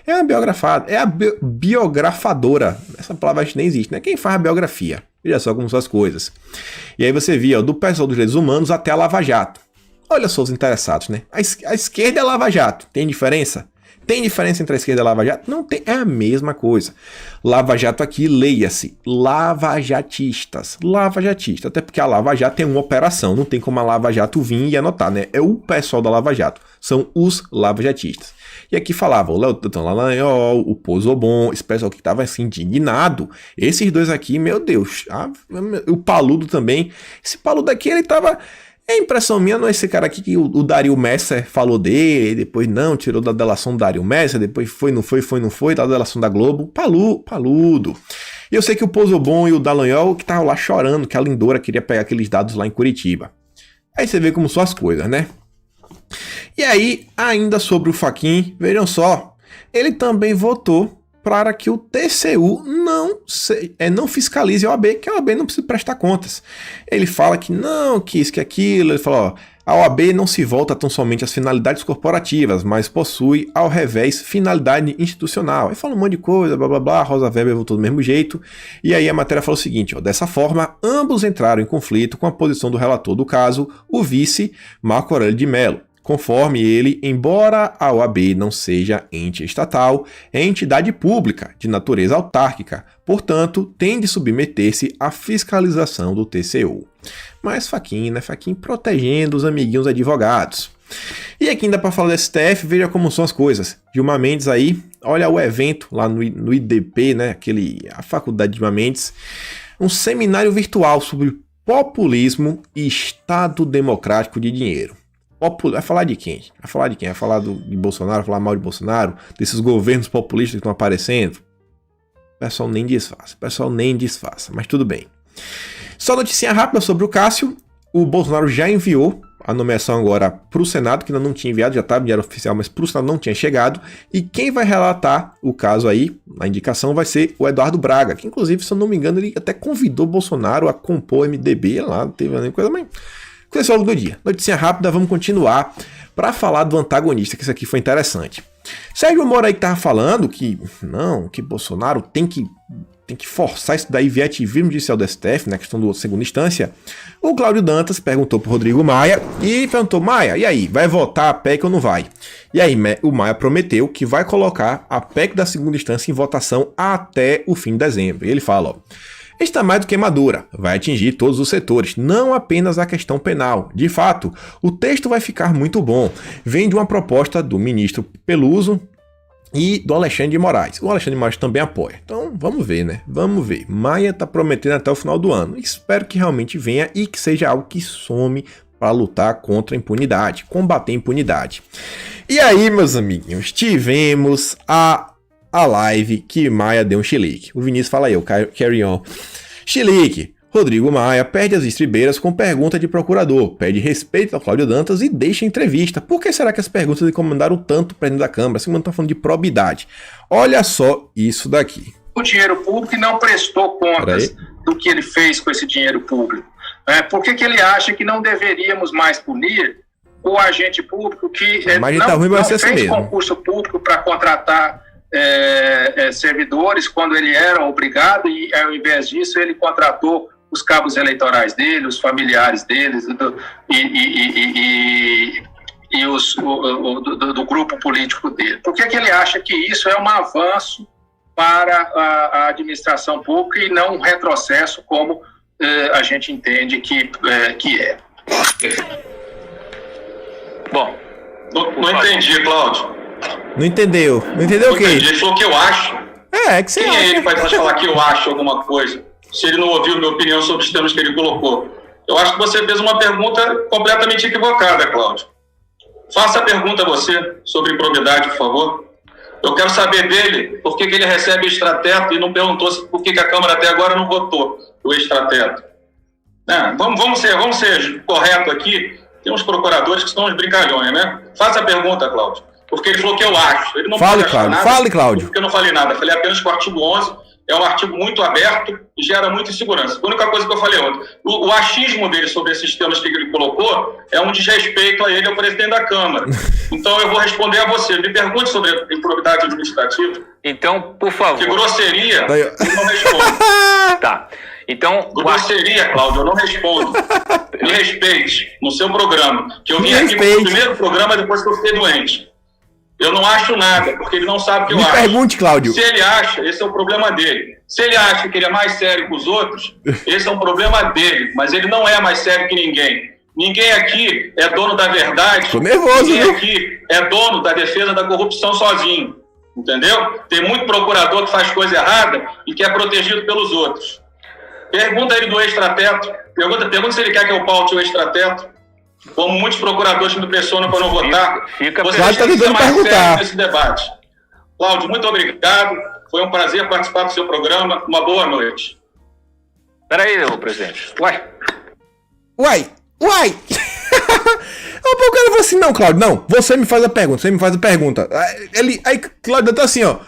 É a biografada, é a biografadora. Essa palavra nem existe, né? Quem faz a biografia? Veja só como são as coisas. E aí você via, do pessoal dos direitos humanos até a Lava Jato. Olha só os interessados, né? A esquerda é a Lava Jato. Tem diferença? Tem diferença entre a esquerda e a Lava Jato? Não tem, é a mesma coisa. Lava Jato aqui, leia-se, lavajatistas, lavajatista, até porque a Lava Jato tem uma operação, não tem como a Lava Jato vir e anotar, né? É o pessoal da Lava Jato, são os lavajatistas. E aqui falava o Leoton Dallagnol, o Pozzobon, esse pessoal que estava assim, indignado. Esses dois aqui, meu Deus, o Paludo também, esse Paludo aqui, ele tava... É impressão minha, não é esse cara aqui que o Dario Messer falou dele, depois não, tirou da delação do Dario Messer, depois não foi, da delação da Globo, Paludo. E eu sei que o Pozzobon e o Dallagnol que estavam lá chorando, que a Lindora queria pegar aqueles dados lá em Curitiba. Aí você vê como são as coisas, né? E aí, ainda sobre o Fachin, vejam só, ele também votou para que o TCU não fiscalize a OAB, que a OAB não precisa prestar contas. Ele fala que não, que isso, que aquilo. Ele fala, ó, a OAB não se volta tão somente às finalidades corporativas, mas possui, ao revés, finalidade institucional. Aí fala um monte de coisa, blá blá blá, Rosa Weber votou do mesmo jeito. E aí a matéria fala o seguinte, ó, dessa forma, ambos entraram em conflito com a posição do relator do caso, o vice Marco Aurélio de Mello. Conforme ele, embora a OAB não seja ente estatal, é entidade pública, de natureza autárquica, portanto, tem de submeter-se à fiscalização do TCU. Mas Fachin, né? Fachin protegendo os amiguinhos advogados. E aqui ainda para falar do STF, veja como são as coisas. Gilmar Mendes aí, olha o evento lá no IDP, né? A Faculdade de Gilmar Mendes, um seminário virtual sobre populismo e Estado Democrático de Dinheiro. Vai falar de quem? Vai falar de Bolsonaro, vai falar mal de Bolsonaro, desses governos populistas que estão aparecendo? O pessoal nem disfarça, mas tudo bem. Só notícia rápida sobre o Cássio. O Bolsonaro já enviou a nomeação agora para o Senado, que ainda não tinha enviado, já estava em diário oficial, mas para o Senado não tinha chegado. E quem vai relatar o caso aí, a indicação, vai ser o Eduardo Braga, que inclusive, se eu não me engano, ele até convidou o Bolsonaro a compor o MDB lá, não teve nenhuma coisa, mas... Coisa logo do dia. Notícia rápida, vamos continuar para falar do antagonista, que isso aqui foi interessante. Sérgio Moro aí que tava falando que Bolsonaro tem que forçar isso daí via ativismo judicial do STF, na questão da segunda instância. O Cláudio Dantas perguntou pro Rodrigo Maia e perguntou, Maia, e aí, vai votar a PEC ou não vai? E aí o Maia prometeu que vai colocar a PEC da segunda instância em votação até o fim de dezembro. E ele fala, ó, está mais do que madura, vai atingir todos os setores, não apenas a questão penal. De fato, o texto vai ficar muito bom. Vem de uma proposta do ministro Peluso e do Alexandre de Moraes. O Alexandre de Moraes também apoia. Então, vamos ver, né? Vamos ver. Maia está prometendo até o final do ano. Espero que realmente venha e que seja algo que some para lutar contra a impunidade, combater a impunidade. E aí, meus amiguinhos, tivemos a live que Maia deu um chilique. O Vinícius fala aí, o carry on. Chilique. Rodrigo Maia perde as estribeiras com pergunta de procurador, pede respeito ao Cláudio Dantas e deixa a entrevista. Por que será que as perguntas incomodaram tanto o presidente da Câmara? Assim, não está falando de probidade. Olha só isso daqui. O dinheiro público e não prestou contas do que ele fez com esse dinheiro público. Por que ele acha que não deveríamos mais punir o agente público que não fez concurso público para contratar servidores quando ele era obrigado e, ao invés disso, ele contratou os cabos eleitorais dele, os familiares deles e os do grupo político dele? Por que ele acha que isso é um avanço para a administração pública e não um retrocesso como a gente entende que é? Bom, não entendi, Cláudio. Não entendeu? Não entendeu o quê? Ele falou que eu acho. Que você Quem acha? é ele para falar que eu acho alguma coisa, se ele não ouviu minha opinião sobre os temas que ele colocou? Eu acho que você fez uma pergunta completamente equivocada, Cláudio. Faça a pergunta você sobre improbidade, por favor. Eu quero saber dele por que ele recebe extrateto e não perguntou por que a Câmara até agora não votou o extrateto. Vamos ser corretos aqui. Tem uns procuradores que são uns brincalhões, né? Faça a pergunta, Cláudio. Porque ele falou que eu acho. Ele não fale, Cláudio. Fale, Cláudio. Porque eu não falei nada. Falei apenas que o artigo 11 é um artigo muito aberto e gera muita insegurança. A única coisa que eu falei ontem. O achismo dele sobre esses temas que ele colocou é um desrespeito a ele, ao presidente da Câmara. Então eu vou responder a você. Me pergunte sobre a improbidade administrativa. Então, por favor. Que grosseria, eu não respondo. Tá. Então, grosseria, Cláudio, eu não respondo. Me respeite no seu programa. Que eu vim aqui pro primeiro programa depois que eu fiquei doente. Eu não acho nada, porque ele não sabe o que eu acho. Me pergunte, Cláudio. Se ele acha, esse é o problema dele. Se ele acha que ele é mais sério que os outros, esse é um problema dele. Mas ele não é mais sério que ninguém. Ninguém aqui é dono da verdade. Tô nervoso, ninguém viu? aqui é dono da defesa da corrupção sozinho. Entendeu? Tem muito procurador que faz coisa errada e que é protegido pelos outros. Pergunta ele do extrateto. Pergunta se ele quer que eu paute o extrateto. Como muitos procuradores me pressionam para não votar. Você está tentando perguntar nesse debate. Cláudio, muito obrigado. Foi um prazer participar do seu programa. Uma boa noite. Peraí, presidente. Uai. O cara falou assim, não, Cláudio, não. Você me faz a pergunta. Aí Cláudio tá assim, ó.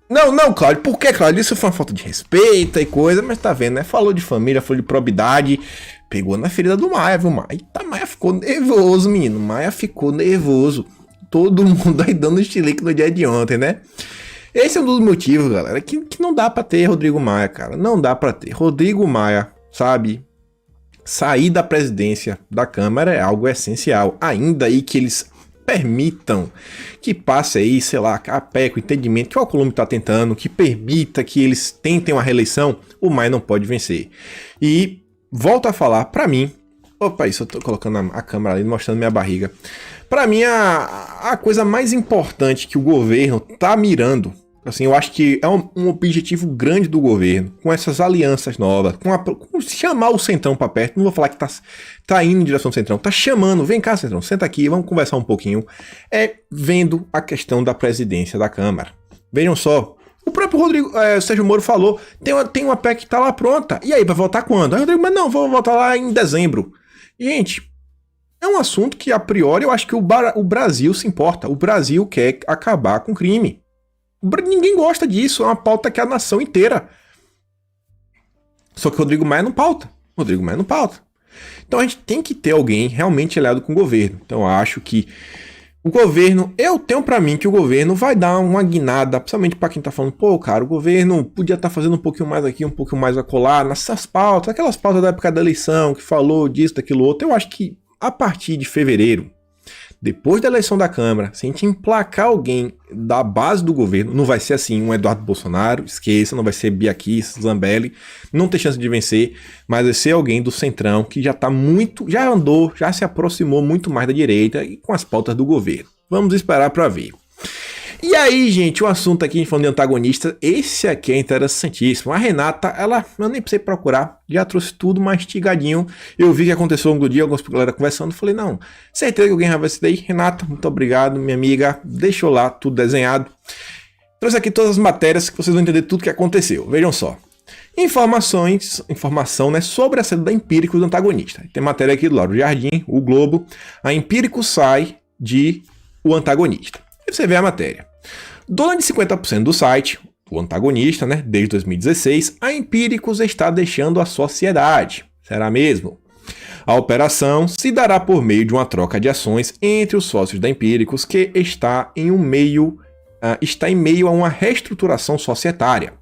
Não, Cláudio, por que, Cláudio? Isso foi uma falta de respeito e coisa, mas tá vendo, né? Falou de família, falou de probidade, pegou na ferida do Maia, viu, Maia? Eita, Maia ficou nervoso, menino. Maia ficou nervoso. Todo mundo aí dando chilique no dia de ontem, né? Esse é um dos motivos, galera, que não dá pra ter Rodrigo Maia, cara. Não dá pra ter. Rodrigo Maia, sabe? Sair da presidência da Câmara é algo essencial. Ainda aí que eles permitam que passe aí, sei lá, a pé com o entendimento que o Alcolumbre está tentando, que permita que eles tentem uma reeleição, o Maia não pode vencer. E volto a falar, pra mim, opa, isso eu tô colocando a câmera ali, mostrando minha barriga. Pra mim, a coisa mais importante que o governo tá mirando, assim, eu acho que é um objetivo grande do governo, com essas alianças novas, com chamar o Centrão pra perto, não vou falar que tá indo em direção ao Centrão, tá chamando, vem cá, Centrão, senta aqui, vamos conversar um pouquinho, vendo a questão da presidência da Câmara. Vejam só, o próprio Sérgio Moro falou, tem uma PEC que tá lá pronta, e aí, vai votar quando? Aí o Rodrigo, mas não, vou votar lá em dezembro. Gente, é um assunto que, a priori, eu acho que o Brasil se importa, o Brasil quer acabar com o crime. Ninguém gosta disso, é uma pauta que é a nação inteira. Só que o Rodrigo Maia não pauta. Então a gente tem que ter alguém realmente aliado com o governo. Então eu acho que o governo, eu tenho pra mim que o governo vai dar uma guinada, principalmente pra quem tá falando, pô, cara, o governo podia estar fazendo um pouquinho mais aqui, um pouquinho mais acolá, nessas pautas, aquelas pautas da época da eleição, que falou disso, daquilo outro. Eu acho que a partir de fevereiro, depois da eleição da Câmara, se a gente emplacar alguém da base do governo, não vai ser assim um Eduardo Bolsonaro, esqueça, não vai ser Bia Kicis, Zambelli, não tem chance de vencer, mas vai ser alguém do Centrão que já já se aproximou muito mais da direita e com as pautas do governo. Vamos esperar para ver. E aí, gente, o assunto aqui, a gente falando de antagonista, esse aqui é interessantíssimo. A Renata, eu nem precisei procurar, já trouxe tudo mastigadinho. Eu vi que aconteceu ao longo do dia, algumas galera conversando, falei, não, certeza que alguém vai ver isso daí. Renata, muito obrigado, minha amiga, deixou lá tudo desenhado. Trouxe aqui todas as matérias que vocês vão entender tudo que aconteceu. Vejam só. Informação, né, sobre a saída da Empíricos do antagonista. Tem matéria aqui do Lauro Jardim, o Globo. A Empíricos sai de o antagonista. Aí você vê a matéria. Dona de 50% do site, o antagonista, né, desde 2016, a Empíricos está deixando a sociedade. Será mesmo? A operação se dará por meio de uma troca de ações entre os sócios da Empíricos, que está em meio a uma reestruturação societária.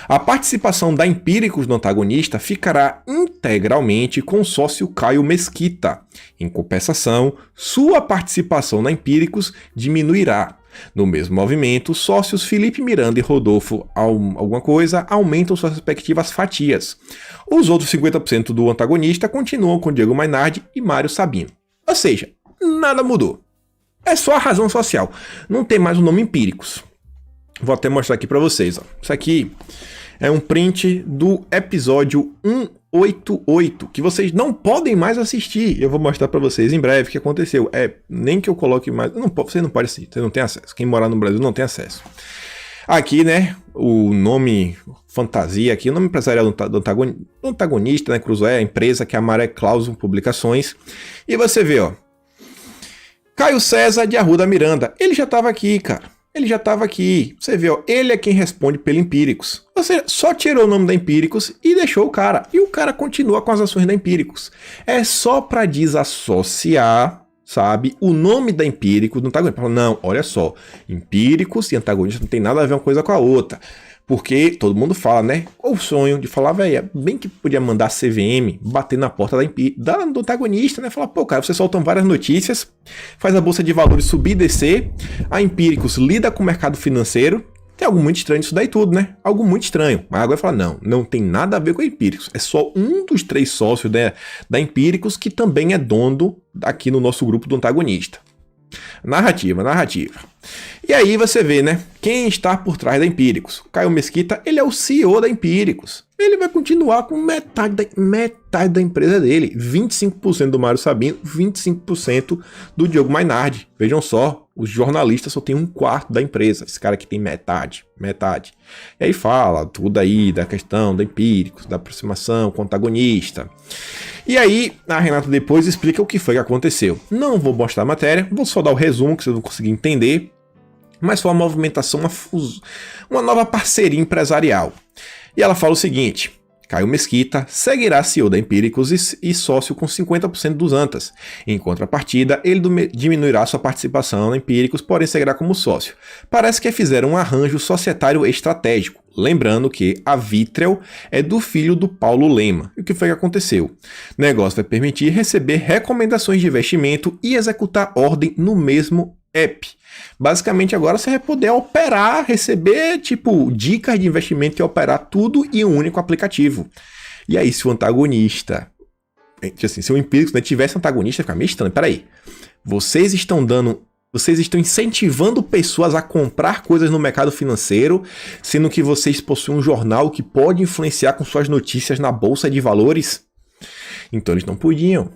A participação da Empíricos no antagonista ficará integralmente com o sócio Caio Mesquita. Em compensação, sua participação na Empíricos diminuirá. No mesmo movimento, os sócios Felipe Miranda e Rodolfo aumentam suas respectivas fatias. Os outros 50% do antagonista continuam com Diego Mainardi e Mário Sabino. Ou seja, nada mudou. É só a razão social. Não tem mais o nome Empíricos. Vou até mostrar aqui para vocês. Ó. Isso aqui é um print do episódio 188, que vocês não podem mais assistir. Eu vou mostrar para vocês em breve o que aconteceu. Nem que eu coloque mais... Você não pode assistir, você não tem acesso. Quem morar no Brasil não tem acesso. Aqui, né, o nome fantasia aqui, o nome empresarial do antagonista, né, Cruzoé, a empresa que é a Maré Clauso Publicações. E você vê, ó, Caio César de Arruda Miranda, ele já estava aqui, cara. Ele já estava aqui. Você vê, ó, ele é quem responde pelo Empíricos. Ou seja, só tirou o nome da Empíricos e deixou o cara. E o cara continua com as ações da Empíricos. É só para desassociar, sabe, o nome da Empíricos do antagonista. Não, olha só, Empíricos e antagonista não tem nada a ver uma coisa com a outra. Porque todo mundo fala, né? O sonho de falar, velho, bem que podia mandar a CVM bater na porta do antagonista, né? Falar, pô, cara, vocês soltam várias notícias, faz a bolsa de valores subir e descer, a Empíricos lida com o mercado financeiro, tem algo muito estranho nisso daí tudo, né? Algo muito estranho. Mas agora fala, não tem nada a ver com a Empíricos. É só um dos 3 sócios da Empíricos que também é dono aqui no nosso grupo do antagonista. Narrativa. E aí você vê, né? Quem está por trás da Empíricos? O Caio Mesquita, ele é o CEO da Empíricos. Ele vai continuar com metade da empresa dele. 25% do Mário Sabino, 25% do Diogo Mainardi. Vejam só, os jornalistas só tem 1/4 da empresa. Esse cara aqui tem metade. E aí fala tudo aí da questão da Empíricos, da aproximação com o antagonista. E aí a Renata depois explica o que foi que aconteceu. Não vou mostrar a matéria, vou só dar o resumo que vocês vão conseguir entender. Mas foi uma movimentação, uma nova parceria empresarial. E ela fala o seguinte: Caio Mesquita seguirá CEO da Empíricos e sócio com 50% dos ANTAs. Em contrapartida, ele diminuirá sua participação na Empíricos, porém seguirá como sócio. Parece que fizeram um arranjo societário estratégico. Lembrando que a Vitrel é do filho do Paulo Lema. E o que foi que aconteceu? O negócio vai permitir receber recomendações de investimento e executar ordem no mesmo app. Basicamente agora você vai poder operar, receber dicas de investimento e operar tudo em um único aplicativo. E aí se o antagonista, se o Empíricos tivesse antagonista, fica meio estranho. Peraí, vocês estão incentivando pessoas a comprar coisas no mercado financeiro, sendo que vocês possuem um jornal que pode influenciar com suas notícias na bolsa de valores? Então eles não podiam.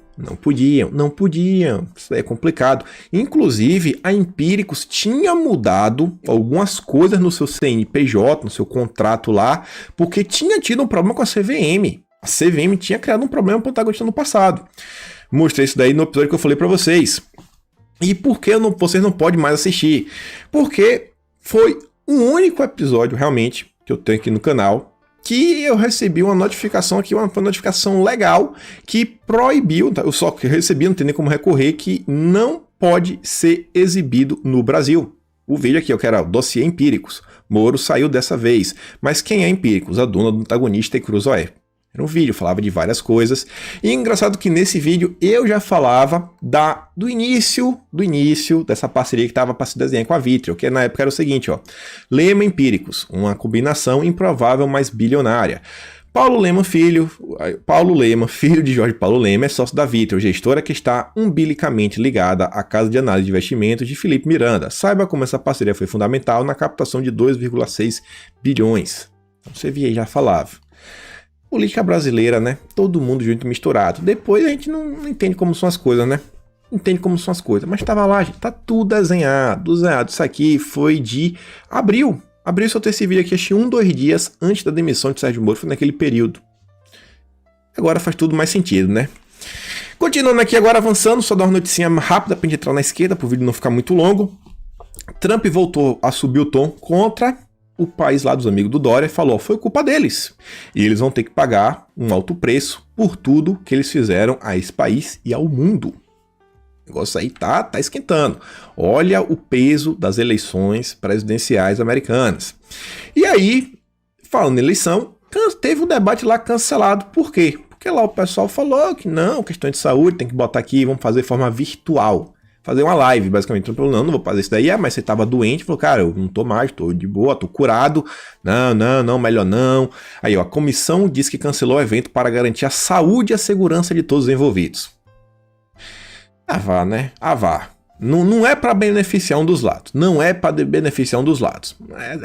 Isso aí é complicado. Inclusive, a Empíricos tinha mudado algumas coisas no seu CNPJ, no seu contrato lá, porque tinha tido um problema com a CVM. A CVM tinha criado um problema para o antagonista no passado. Mostrei isso daí no episódio que eu falei para vocês. E por que vocês não podem mais assistir? Porque foi o único episódio, realmente, que eu tenho aqui no canal, que eu recebi uma notificação aqui, uma notificação legal, que proibiu, eu só recebi, não tem nem como recorrer, que não pode ser exibido no Brasil. O vídeo aqui, que era o dossiê Empíricos. Moro saiu dessa vez. Mas quem é Empíricos? A dona do antagonista e Cruzoé. Era um vídeo, falava de várias coisas. E engraçado que nesse vídeo eu já falava do início dessa parceria que estava para se desenhar com a Vitrel, que na época era o seguinte, Lema Empíricos, uma combinação improvável, mas bilionária. Paulo Lema, filho de Jorge Paulo Lema, é sócio da Vitrel, gestora que está umbilicamente ligada à casa de análise de investimentos de Felipe Miranda. Saiba como essa parceria foi fundamental na captação de 2,6 bilhões. Então você via, já falava. Política brasileira, né? Todo mundo junto misturado. Depois a gente não entende como são as coisas, né? Mas tava lá, gente. Tá tudo desenhado. Isso aqui foi de abril. Abril, se eu ter esse vídeo aqui, achei 2 dias antes da demissão de Sérgio Moro. Foi naquele período. Agora faz tudo mais sentido, né? Continuando aqui agora, avançando. Só dar uma noticinha rápida pra gente entrar na esquerda, pro vídeo não ficar muito longo. Trump voltou a subir o tom contra o país lá dos amigos do Dória, falou, foi culpa deles. E eles vão ter que pagar um alto preço por tudo que eles fizeram a esse país e ao mundo. O negócio aí tá esquentando. Olha o peso das eleições presidenciais americanas. E aí, falando em eleição, teve um debate lá cancelado. Por quê? Porque lá o pessoal falou que não, questão de saúde, tem que botar aqui, vamos fazer de forma virtual. Fazer uma live, basicamente. Então, não vou fazer isso daí. Mas você tava doente. Falou, cara, eu não tô mais, tô de boa, tô curado. Não, melhor não. Aí, a comissão disse que cancelou o evento para garantir a saúde e a segurança de todos os envolvidos. Vá, né? Vá. Não é para beneficiar um dos lados.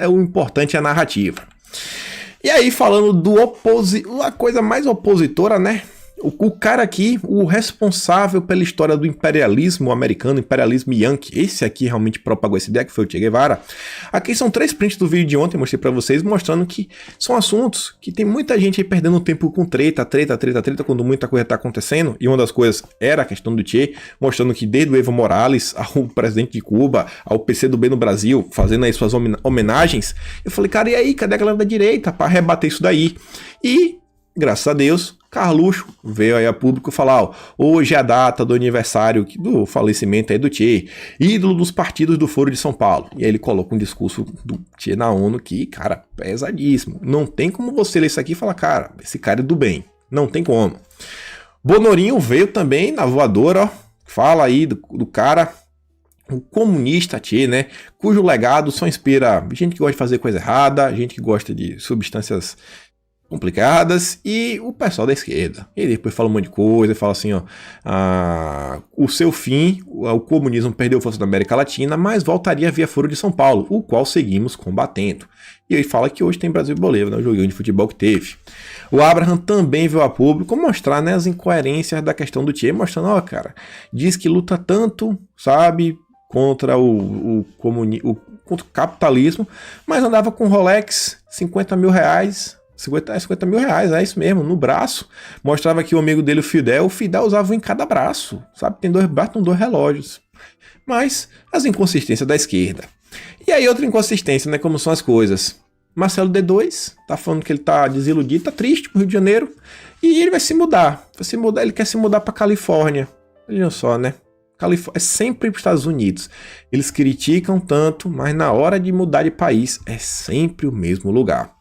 O importante é a narrativa. E aí, falando a coisa mais opositora, né? O cara aqui, o responsável pela história do imperialismo americano, imperialismo yankee, esse aqui realmente propagou essa ideia, que foi o Che Guevara. Aqui são 3 prints do vídeo de ontem, mostrei pra vocês, mostrando que são assuntos que tem muita gente aí perdendo tempo com treta, quando muita coisa tá acontecendo, e uma das coisas era a questão do Che, mostrando que desde o Evo Morales, ao presidente de Cuba, ao PCdoB no Brasil, fazendo aí suas homenagens, eu falei, cara, e aí, cadê a galera da direita pra rebater isso daí? E Graças a Deus, Carluxo veio aí a público falar, ó, hoje é a data do aniversário do falecimento aí do Che, ídolo dos partidos do Foro de São Paulo. E aí ele coloca um discurso do Che na ONU que, cara, pesadíssimo. Não tem como você ler isso aqui e falar, cara, esse cara é do bem. Não tem como. Bonorinho veio também na voadora, ó, fala aí do cara, o comunista Che, né, cujo legado só inspira gente que gosta de fazer coisa errada, gente que gosta de substâncias complicadas e o pessoal da esquerda. E depois fala um monte de coisa, fala assim, ó, o seu fim, o comunismo perdeu força na América Latina, mas voltaria via Foro de São Paulo, o qual seguimos combatendo. E ele fala que hoje tem Brasil e Bolívia, né, o joguinho de futebol que teve. O Abraham também veio a público mostrar, né, as incoerências da questão do Che, mostrando, ó, cara, diz que luta tanto, sabe, contra contra o capitalismo, mas andava com Rolex, 50 mil reais, 50 mil reais, é isso mesmo, no braço. Mostrava que o amigo dele, o Fidel usava um em cada braço, sabe? Tem 2 braços, com 2 relógios. Mas as inconsistências da esquerda. E aí outra inconsistência, né? Como são as coisas. Marcelo D2 tá falando que ele tá desiludido, tá triste com o Rio de Janeiro. E ele vai se mudar. Ele quer se mudar pra Califórnia. Olha só, né? É sempre para os Estados Unidos. Eles criticam tanto, mas na hora de mudar de país é sempre o mesmo lugar.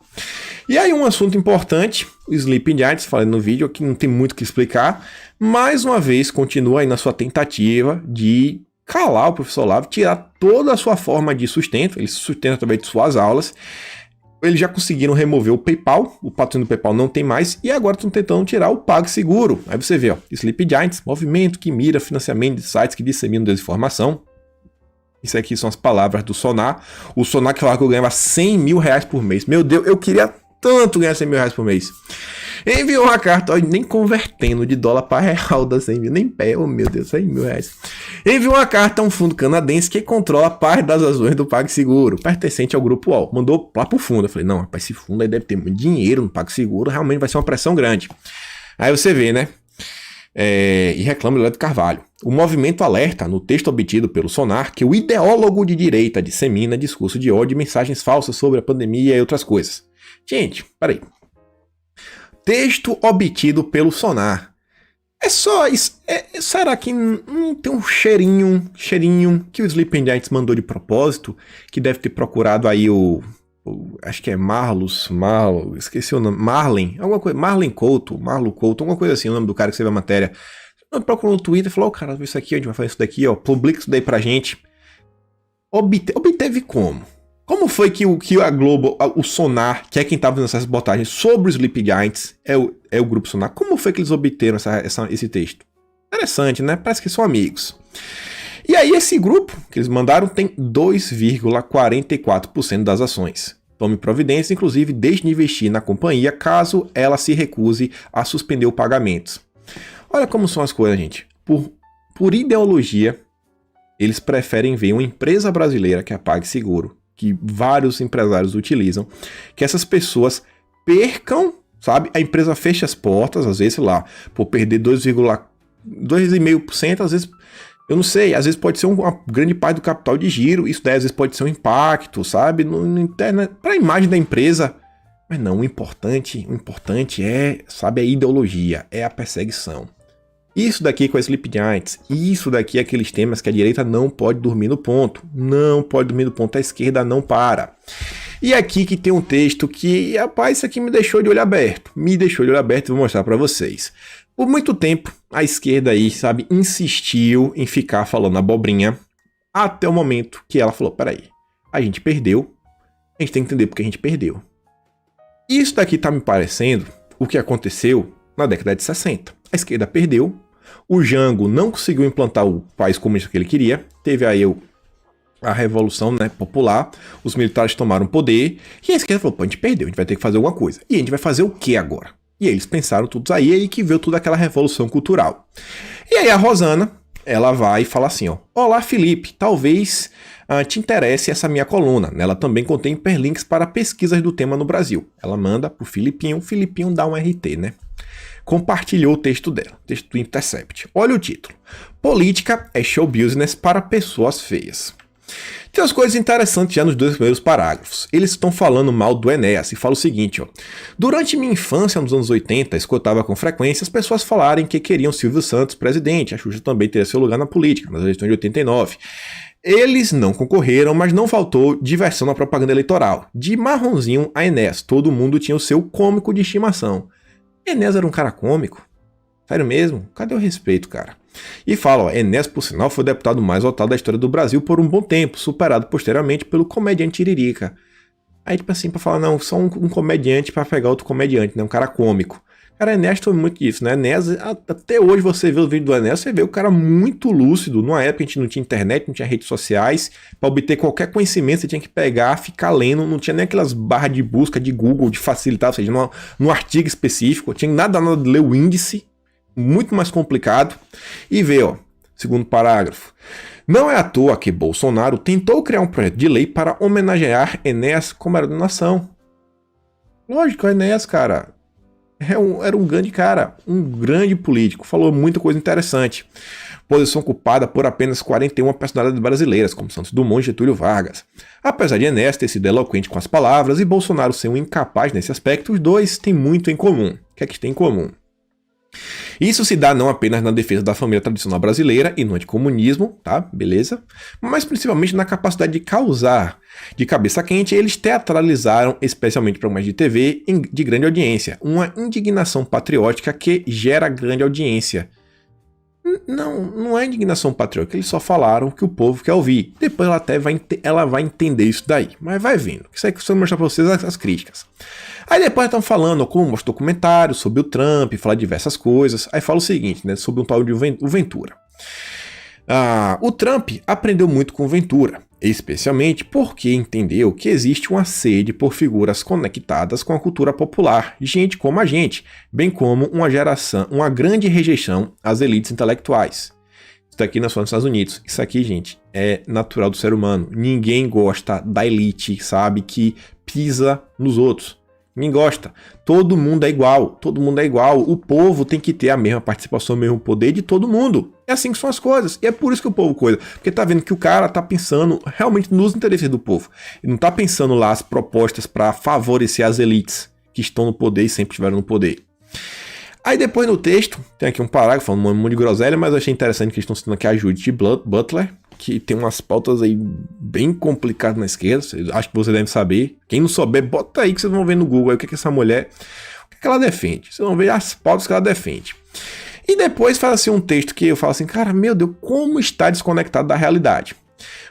E aí um assunto importante, o Sleeping Giants, falei no vídeo, aqui não tem muito o que explicar, mais uma vez continua aí na sua tentativa de calar o professor Olavo, tirar toda a sua forma de sustento, ele se sustenta através de suas aulas. Eles já conseguiram remover o PayPal, o patrocínio do PayPal não tem mais, e agora estão tentando tirar o PagSeguro. Aí você vê, ó, Sleeping Giants, movimento que mira financiamento de sites que disseminam desinformação. Isso aqui são as palavras do Sonar. O Sonar que falava que eu ganhava 100 mil reais por mês. Meu Deus, eu queria tanto ganhar 100 mil reais por mês. Enviou uma carta, ó, nem convertendo de dólar para real da 100 mil, nem pé, oh meu Deus, 100 mil reais. Enviou uma carta a um fundo canadense que controla parte das ações do PagSeguro, pertencente ao Grupo UOL. Mandou lá pro fundo. Eu falei, não, rapaz, esse fundo aí deve ter muito dinheiro no PagSeguro, realmente vai ser uma pressão grande. Aí você vê, né? E reclama do Leandro Carvalho. O movimento alerta, no texto obtido pelo Sonar, que o ideólogo de direita dissemina discurso de ódio e mensagens falsas sobre a pandemia e outras coisas. Gente, peraí. Texto obtido pelo Sonar. É só isso. Será que não tem um cheirinho que o Sleeping Giants mandou de propósito? Que deve ter procurado aí acho que é esqueci o nome, alguma coisa, Marlon Couto, alguma coisa assim, o nome do cara que escreveu a matéria. Procurou no Twitter e falou, cara, isso aqui, a gente vai fazer isso daqui, ó, publica isso daí pra gente. Obteve como? Como foi que a Globo, o Sonar, que é quem tava fazendo essas reportagens sobre os Sleeping Giants, é o grupo Sonar, como foi que eles obteram esse texto? Interessante, né? Parece que são amigos. E aí esse grupo que eles mandaram tem 2,44% das ações. Tome providência, inclusive, deixe de investir na companhia caso ela se recuse a suspender o pagamento. Olha como são as coisas, gente. Por ideologia, eles preferem ver uma empresa brasileira, que é a PagSeguro, que vários empresários utilizam, que essas pessoas percam, sabe? A empresa fecha as portas, às vezes, sei lá, por perder 2,5%, às vezes... Eu não sei, às vezes pode ser uma grande parte do capital de giro, isso daí às vezes pode ser um impacto, sabe, para a imagem da empresa. Mas não, o importante é, sabe, a ideologia, é a perseguição. Isso daqui com a Sleeping Giants, isso daqui é aqueles temas que a direita não pode dormir no ponto, a esquerda não para. E aqui que tem um texto que, rapaz, isso aqui me deixou de olho aberto, e vou mostrar para vocês. Por muito tempo, a esquerda aí, sabe, insistiu em ficar falando abobrinha até o momento que ela falou, peraí, a gente perdeu, a gente tem que entender porque a gente perdeu. Isso daqui tá me parecendo o que aconteceu na década de 60. A esquerda perdeu, o Jango não conseguiu implantar o país comunista que ele queria, teve aí a revolução, né, popular, os militares tomaram poder, e a esquerda falou, pô, a gente perdeu, a gente vai ter que fazer alguma coisa. E a gente vai fazer o que agora? E aí eles pensaram todos aí que veio toda aquela revolução cultural. E aí a Rosana, ela vai e fala assim, ó, olá Felipe, talvez te interesse essa minha coluna. Ela também contém hiperlinks para pesquisas do tema no Brasil. Ela manda pro Filipinho, o Filipinho dá um RT, né? Compartilhou o texto dela, texto do Intercept. Olha o título. Política é show business para pessoas feias. Tem umas coisas interessantes já nos 2 primeiros parágrafos. Eles estão falando mal do Enéas e fala o seguinte, ó. Durante minha infância, nos anos 80, escutava com frequência as pessoas falarem que queriam Silvio Santos presidente. A Xuxa também teria seu lugar na política, nas eleições de 89. Eles não concorreram, mas não faltou diversão na propaganda eleitoral. De Marronzinho a Enéas, todo mundo tinha o seu cômico de estimação. Enéas era um cara cômico? Sério mesmo? Cadê o respeito, cara? E fala, ó, Enéas, por sinal, foi o deputado mais votado da história do Brasil por um bom tempo, superado posteriormente pelo comediante Tiririca. Aí, tipo assim, pra falar, não, só um comediante pra pegar outro comediante, né? Um cara cômico. Cara, Enéas foi muito disso, né? Enéas, até hoje você vê o vídeo do Enéas, você vê o cara muito lúcido. Numa época a gente não tinha internet, não tinha redes sociais. Pra obter qualquer conhecimento, você tinha que pegar, ficar lendo. Não tinha nem aquelas barras de busca de Google, de facilitar, ou seja, num artigo específico. Tinha nada de ler o índice. Muito mais complicado. E vê, ó, segundo parágrafo. Não é à toa que Bolsonaro tentou criar um projeto de lei para homenagear Enéas como herói da nação. Lógico, o Enéas, cara, era um grande cara, um grande político. Falou muita coisa interessante. Posição ocupada por apenas 41 personalidades brasileiras, como Santos Dumont e Getúlio Vargas. Apesar de Enéas ter sido eloquente com as palavras e Bolsonaro ser um incapaz nesse aspecto, os dois têm muito em comum. O que é que tem em comum? Isso se dá não apenas na defesa da família tradicional brasileira e no anticomunismo, tá? Beleza? Mas principalmente na capacidade de causar de cabeça quente. Eles teatralizaram, especialmente programas de TV de grande audiência, uma indignação patriótica que gera grande audiência. Não é indignação patriótica, eles só falaram que o povo quer ouvir. Depois ela vai entender isso daí, mas vai vendo. Isso aí que eu vou mostrar pra vocês as críticas. Aí depois estão falando, como mostra documentário sobre o Trump, fala diversas coisas. Aí fala o seguinte, né, sobre um tal de o Ventura. O Trump aprendeu muito com o Ventura, especialmente porque entendeu que existe uma sede por figuras conectadas com a cultura popular, gente como a gente, bem como uma grande rejeição às elites intelectuais. Isso aqui não é só nos Estados Unidos, isso aqui, gente, é natural do ser humano. Ninguém gosta da elite, sabe, que pisa nos outros. Ninguém gosta. Todo mundo é igual. Todo mundo é igual. O povo tem que ter a mesma participação, o mesmo poder de todo mundo. É assim que são as coisas. E é por isso que o povo coisa. Porque tá vendo que o cara tá pensando realmente nos interesses do povo. Ele não tá pensando lá as propostas para favorecer as elites que estão no poder e sempre estiveram no poder. Aí depois no texto, tem aqui um parágrafo falando um monte de groselha, mas eu achei interessante que eles estão citando aqui a Judith Butler, que tem umas pautas aí bem complicadas na esquerda, acho que você deve saber. Quem não souber, bota aí que vocês vão ver no Google aí o que essa mulher, o que ela defende. Vocês vão ver as pautas que ela defende. E depois faz assim um texto que eu falo assim, cara, meu Deus, como está desconectado da realidade.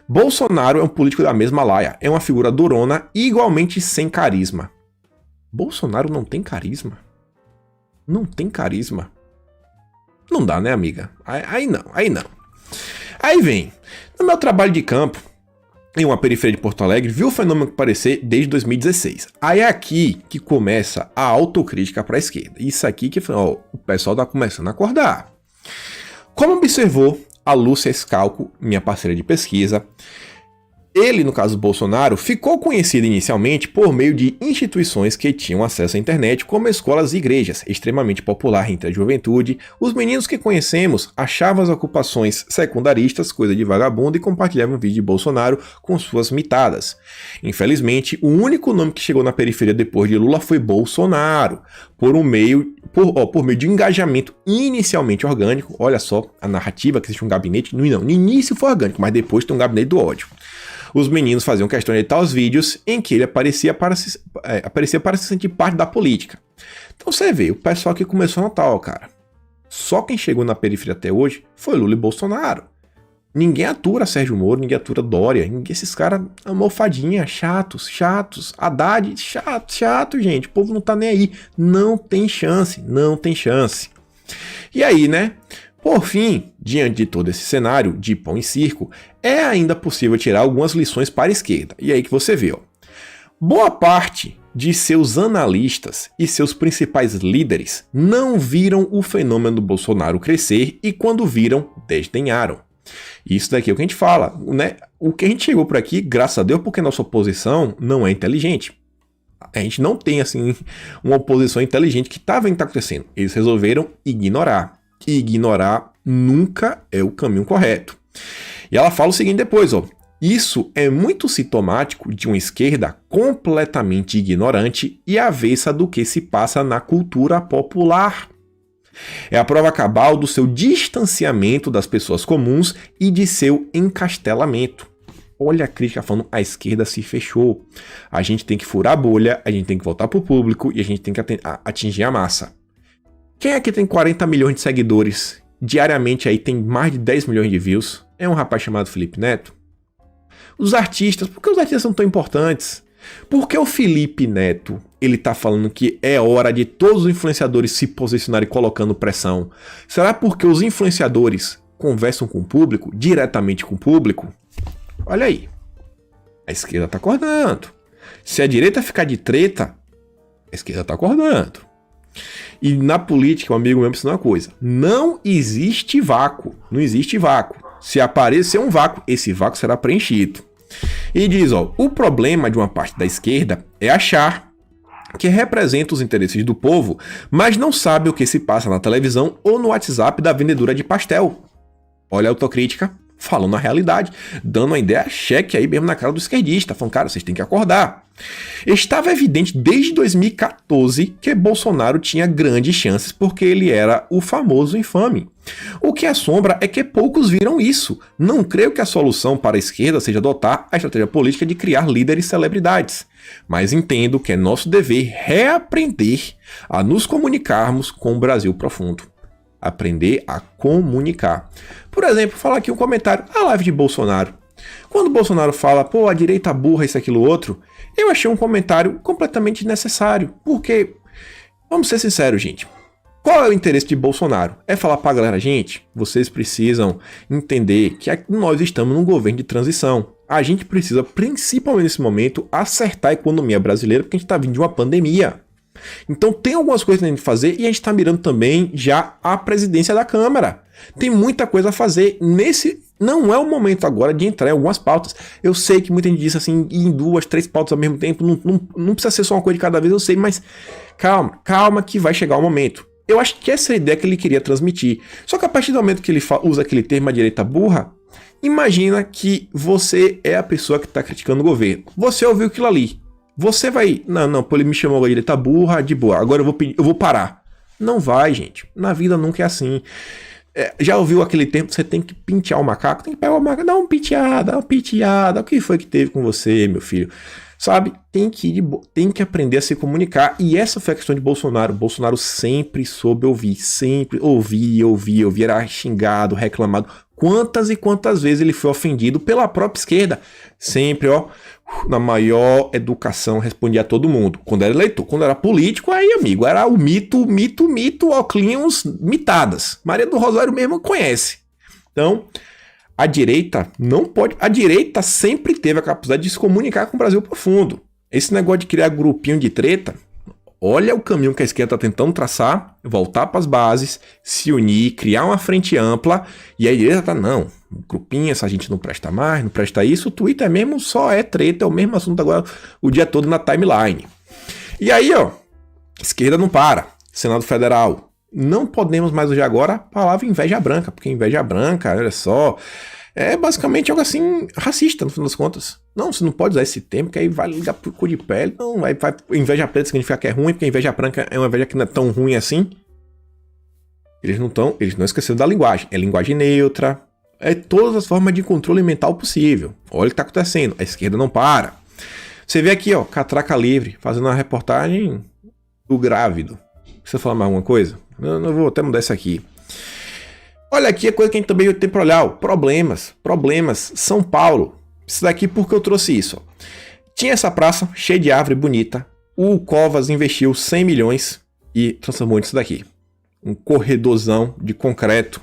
Bolsonaro é um político da mesma laia, é uma figura durona e igualmente sem carisma. Bolsonaro não tem carisma? Não tem carisma? Não dá, né, amiga? Aí não. Aí vem, no meu trabalho de campo, em uma periferia de Porto Alegre, vi o fenômeno aparecer desde 2016. Aí é aqui que começa a autocrítica para a esquerda. Isso aqui que ó, o pessoal tá começando a acordar. Como observou a Lúcia Scalco, minha parceira de pesquisa, ele, no caso do Bolsonaro, ficou conhecido inicialmente por meio de instituições que tinham acesso à internet, como escolas e igrejas, extremamente popular entre a juventude. Os meninos que conhecemos achavam as ocupações secundaristas coisa de vagabundo e compartilhavam vídeo de Bolsonaro com suas mitadas. Infelizmente, o único nome que chegou na periferia depois de Lula foi Bolsonaro, por meio de engajamento inicialmente orgânico. Olha só a narrativa, que existe um gabinete, no início foi orgânico, mas depois tem um gabinete do ódio. Os meninos faziam questão de editar os vídeos em que ele aparecia para se sentir parte da política. Então você vê, o pessoal que começou a notar, ó, cara, só quem chegou na periferia até hoje foi Lula e Bolsonaro. Ninguém atura Sérgio Moro, ninguém atura Dória, esses caras, almofadinha, chatos, Haddad, chato, gente, o povo não tá nem aí, não tem chance. E aí, né? Por fim, diante de todo esse cenário de pão e circo, é ainda possível tirar algumas lições para a esquerda. E aí que você vê, ó. Boa parte de seus analistas e seus principais líderes não viram o fenômeno do Bolsonaro crescer e quando viram, desdenharam. Isso daqui é o que a gente fala, né? O que a gente chegou por aqui, graças a Deus, porque nossa oposição não é inteligente. A gente não tem, assim, uma oposição inteligente que tá vendo o que tá acontecendo. Eles resolveram ignorar. E ignorar nunca é o caminho correto. E ela fala o seguinte depois, ó. Isso é muito sintomático de uma esquerda completamente ignorante e avessa do que se passa na cultura popular. É a prova cabal do seu distanciamento das pessoas comuns e de seu encastelamento. Olha a crítica falando, a esquerda se fechou. A gente tem que furar a bolha, a gente tem que voltar pro público e a gente tem que atingir a massa. Quem aqui tem 40 milhões de seguidores? Diariamente aí tem mais de 10 milhões de views. É um rapaz chamado Felipe Neto? Os artistas, por que os artistas são tão importantes? Por que o Felipe Neto, ele tá falando que é hora de todos os influenciadores se posicionarem colocando pressão? Será porque os influenciadores conversam com o público, diretamente com o público? Olha aí, a esquerda tá acordando. Se a direita ficar de treta, a esquerda tá acordando. E na política, um amigo meu me ensinou uma coisa, não existe vácuo, não existe vácuo. Se aparecer um vácuo, esse vácuo será preenchido. E diz, ó, o problema de uma parte da esquerda é achar que representa os interesses do povo, mas não sabe o que se passa na televisão ou no WhatsApp da vendedora de pastel. Olha a autocrítica, falando a realidade, dando uma ideia cheque aí mesmo na cara do esquerdista, falando, cara, vocês têm que acordar. Estava evidente desde 2014 que Bolsonaro tinha grandes chances porque ele era o famoso infame. O que assombra é que poucos viram isso. Não creio que a solução para a esquerda seja adotar a estratégia política de criar líderes e celebridades. Mas entendo que é nosso dever reaprender a nos comunicarmos com o Brasil profundo. Aprender a comunicar. Por exemplo, falar aqui um comentário, a live de Bolsonaro. Quando Bolsonaro fala, pô, a direita burra, isso, aquilo, outro, eu achei um comentário completamente desnecessário. Porque, vamos ser sinceros, gente. Qual é o interesse de Bolsonaro? É falar pra galera, gente, vocês precisam entender que nós estamos num governo de transição. A gente precisa, principalmente nesse momento, acertar a economia brasileira, porque a gente tá vindo de uma pandemia. Então tem algumas coisas que a gente fazer e a gente tá mirando também já a presidência da Câmara. Tem muita coisa a fazer. Não é o momento agora de entrar em algumas pautas. Eu sei que muita gente diz assim, em 2, 3 pautas ao mesmo tempo, não precisa ser só uma coisa de cada vez, eu sei, mas calma que vai chegar o momento. Eu acho que essa é a ideia que ele queria transmitir. Só que a partir do momento que ele usa aquele termo, a direita burra, imagina que você é a pessoa que está criticando o governo. Você ouviu aquilo ali. Você vai... Não, pô, ele me chamou de direita burra, de boa. Agora eu vou parar. Não vai, gente. Na vida nunca é assim. Já ouviu aquele termo? Você tem que pentear o macaco? Tem que pegar o macaco, dá uma penteada. O que foi que teve com você, meu filho? Sabe? Tem que aprender a se comunicar. E essa foi a questão de Bolsonaro. Bolsonaro sempre soube ouvir. Sempre ouvia. Era xingado, reclamado. Quantas e quantas vezes ele foi ofendido pela própria esquerda. Sempre, ó, na maior educação, respondia a todo mundo. Quando era eleitor, quando era político, aí, amigo, era o mito, óculos, mitadas. Maria do Rosário mesmo conhece. Então, a direita não pode... A direita sempre teve a capacidade de se comunicar com o Brasil profundo. Esse negócio de criar grupinho de treta, olha o caminho que a esquerda está tentando traçar, voltar para as bases, se unir, criar uma frente ampla, e a direita tá, não, grupinho, essa gente não presta mais, não presta isso, o Twitter mesmo só é treta, é o mesmo assunto agora o dia todo na timeline. E aí, ó, esquerda não para, Senado Federal, não podemos mais hoje agora a palavra inveja branca, porque inveja branca, olha só, é basicamente algo assim, racista, no final das contas. Não, você não pode usar esse termo, que aí vai ligar pro cu de pele. Não, vai inveja preta significa que é ruim, porque inveja branca é uma inveja que não é tão ruim assim. Eles não esqueceram da linguagem. É linguagem neutra, é todas as formas de controle mental possível. Olha o que tá acontecendo, a esquerda não para. Você vê aqui, ó, Catraca Livre, fazendo uma reportagem do grávido. Você falar mais alguma coisa? Eu vou até mudar isso aqui. Olha aqui a coisa que a gente também tem para olhar, ó. Problemas, São Paulo. Isso daqui porque eu trouxe isso. Ó. Tinha essa praça cheia de árvore bonita. O Covas investiu 100 milhões e transformou nisso daqui. Um corredorzão de concreto.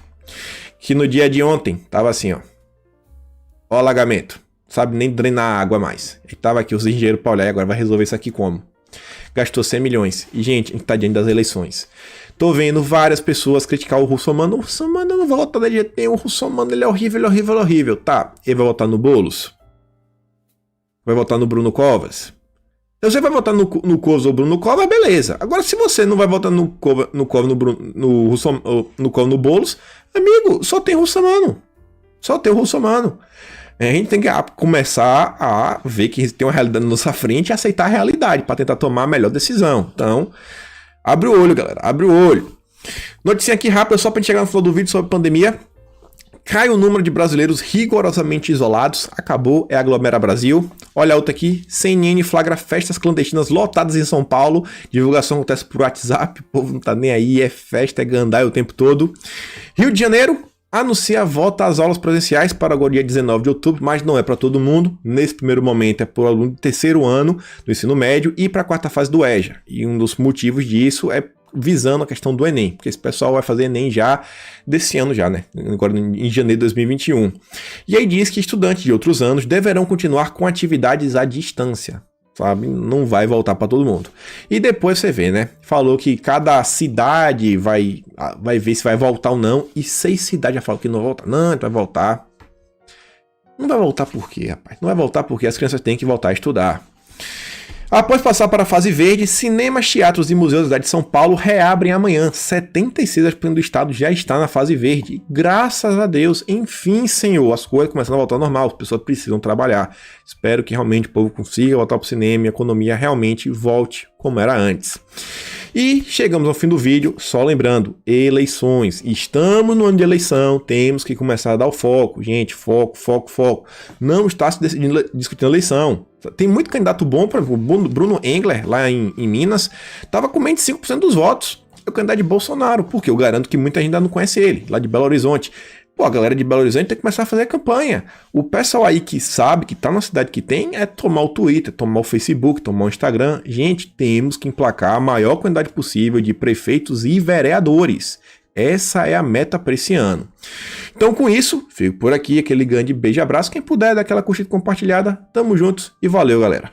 Que no dia de ontem tava assim, ó. Ó o alagamento. Sabe nem drenar a água mais. E tava aqui os engenheiros para olhar e agora vai resolver isso aqui como? Gastou 100 milhões. E gente, a gente tá diante das eleições. Tô vendo várias pessoas criticar o Russomano. O Russomano não vai votar de jeito nenhum. O Russomano, ele é horrível. Tá, ele vai votar no Boulos? Vai votar no Bruno Covas? Então você vai votar no Covas ou Bruno Covas, beleza. Agora, se você não vai votar no Covas, no Boulos, amigo, só tem Russomano. A gente tem que começar a ver que tem uma realidade na nossa frente e aceitar a realidade para tentar tomar a melhor decisão. Então, abre o olho, galera, abre o olho. Notícia aqui rápida, só para gente chegar no final do vídeo sobre pandemia. Cai o número de brasileiros rigorosamente isolados. Acabou, é aglomerar Brasil. Olha a outra aqui. CNN flagra festas clandestinas lotadas em São Paulo. Divulgação acontece por WhatsApp. O povo não tá nem aí. É festa, é gandaia o tempo todo. Rio de Janeiro anuncia a volta às aulas presenciais para agora dia 19 de outubro, mas não é para todo mundo. Nesse primeiro momento é para o aluno do terceiro ano do ensino médio e para a quarta fase do EJA. E um dos motivos disso é visando a questão do Enem, porque esse pessoal vai fazer Enem já desse ano já, né? Agora em janeiro de 2021. E aí diz que estudantes de outros anos deverão continuar com atividades à distância, sabe? Não vai voltar para todo mundo. E depois você vê, né? Falou que cada cidade vai ver se vai voltar ou não, e 6 cidades já falam que não vai voltar. Não, vai voltar. Não vai voltar por quê, rapaz? Não vai voltar porque as crianças têm que voltar a estudar. Após passar para a fase verde, cinemas, teatros e museus da cidade de São Paulo reabrem amanhã. 76% do estado já está na fase verde. Graças a Deus, enfim, Senhor, as coisas começam a voltar ao normal, as pessoas precisam trabalhar. Espero que realmente o povo consiga voltar para o cinema e a economia realmente volte como era antes. E chegamos ao fim do vídeo, só lembrando, eleições. Estamos no ano de eleição, temos que começar a dar o foco. Gente, foco, foco, foco. Não está se discutindo eleição. Tem muito candidato bom, por exemplo, o Bruno Engler, lá em Minas, estava com menos de 5% dos votos. É o candidato de Bolsonaro, porque eu garanto que muita gente ainda não conhece ele, lá de Belo Horizonte. Pô, a galera de Belo Horizonte tem que começar a fazer campanha. O pessoal aí que sabe, que tá na cidade que tem, é tomar o Twitter, tomar o Facebook, tomar o Instagram. Gente, temos que emplacar a maior quantidade possível de prefeitos e vereadores. Essa é a meta para esse ano. Então, com isso, fico por aqui, aquele grande beijo e abraço. Quem puder dar aquela curtida compartilhada, tamo juntos e valeu, galera.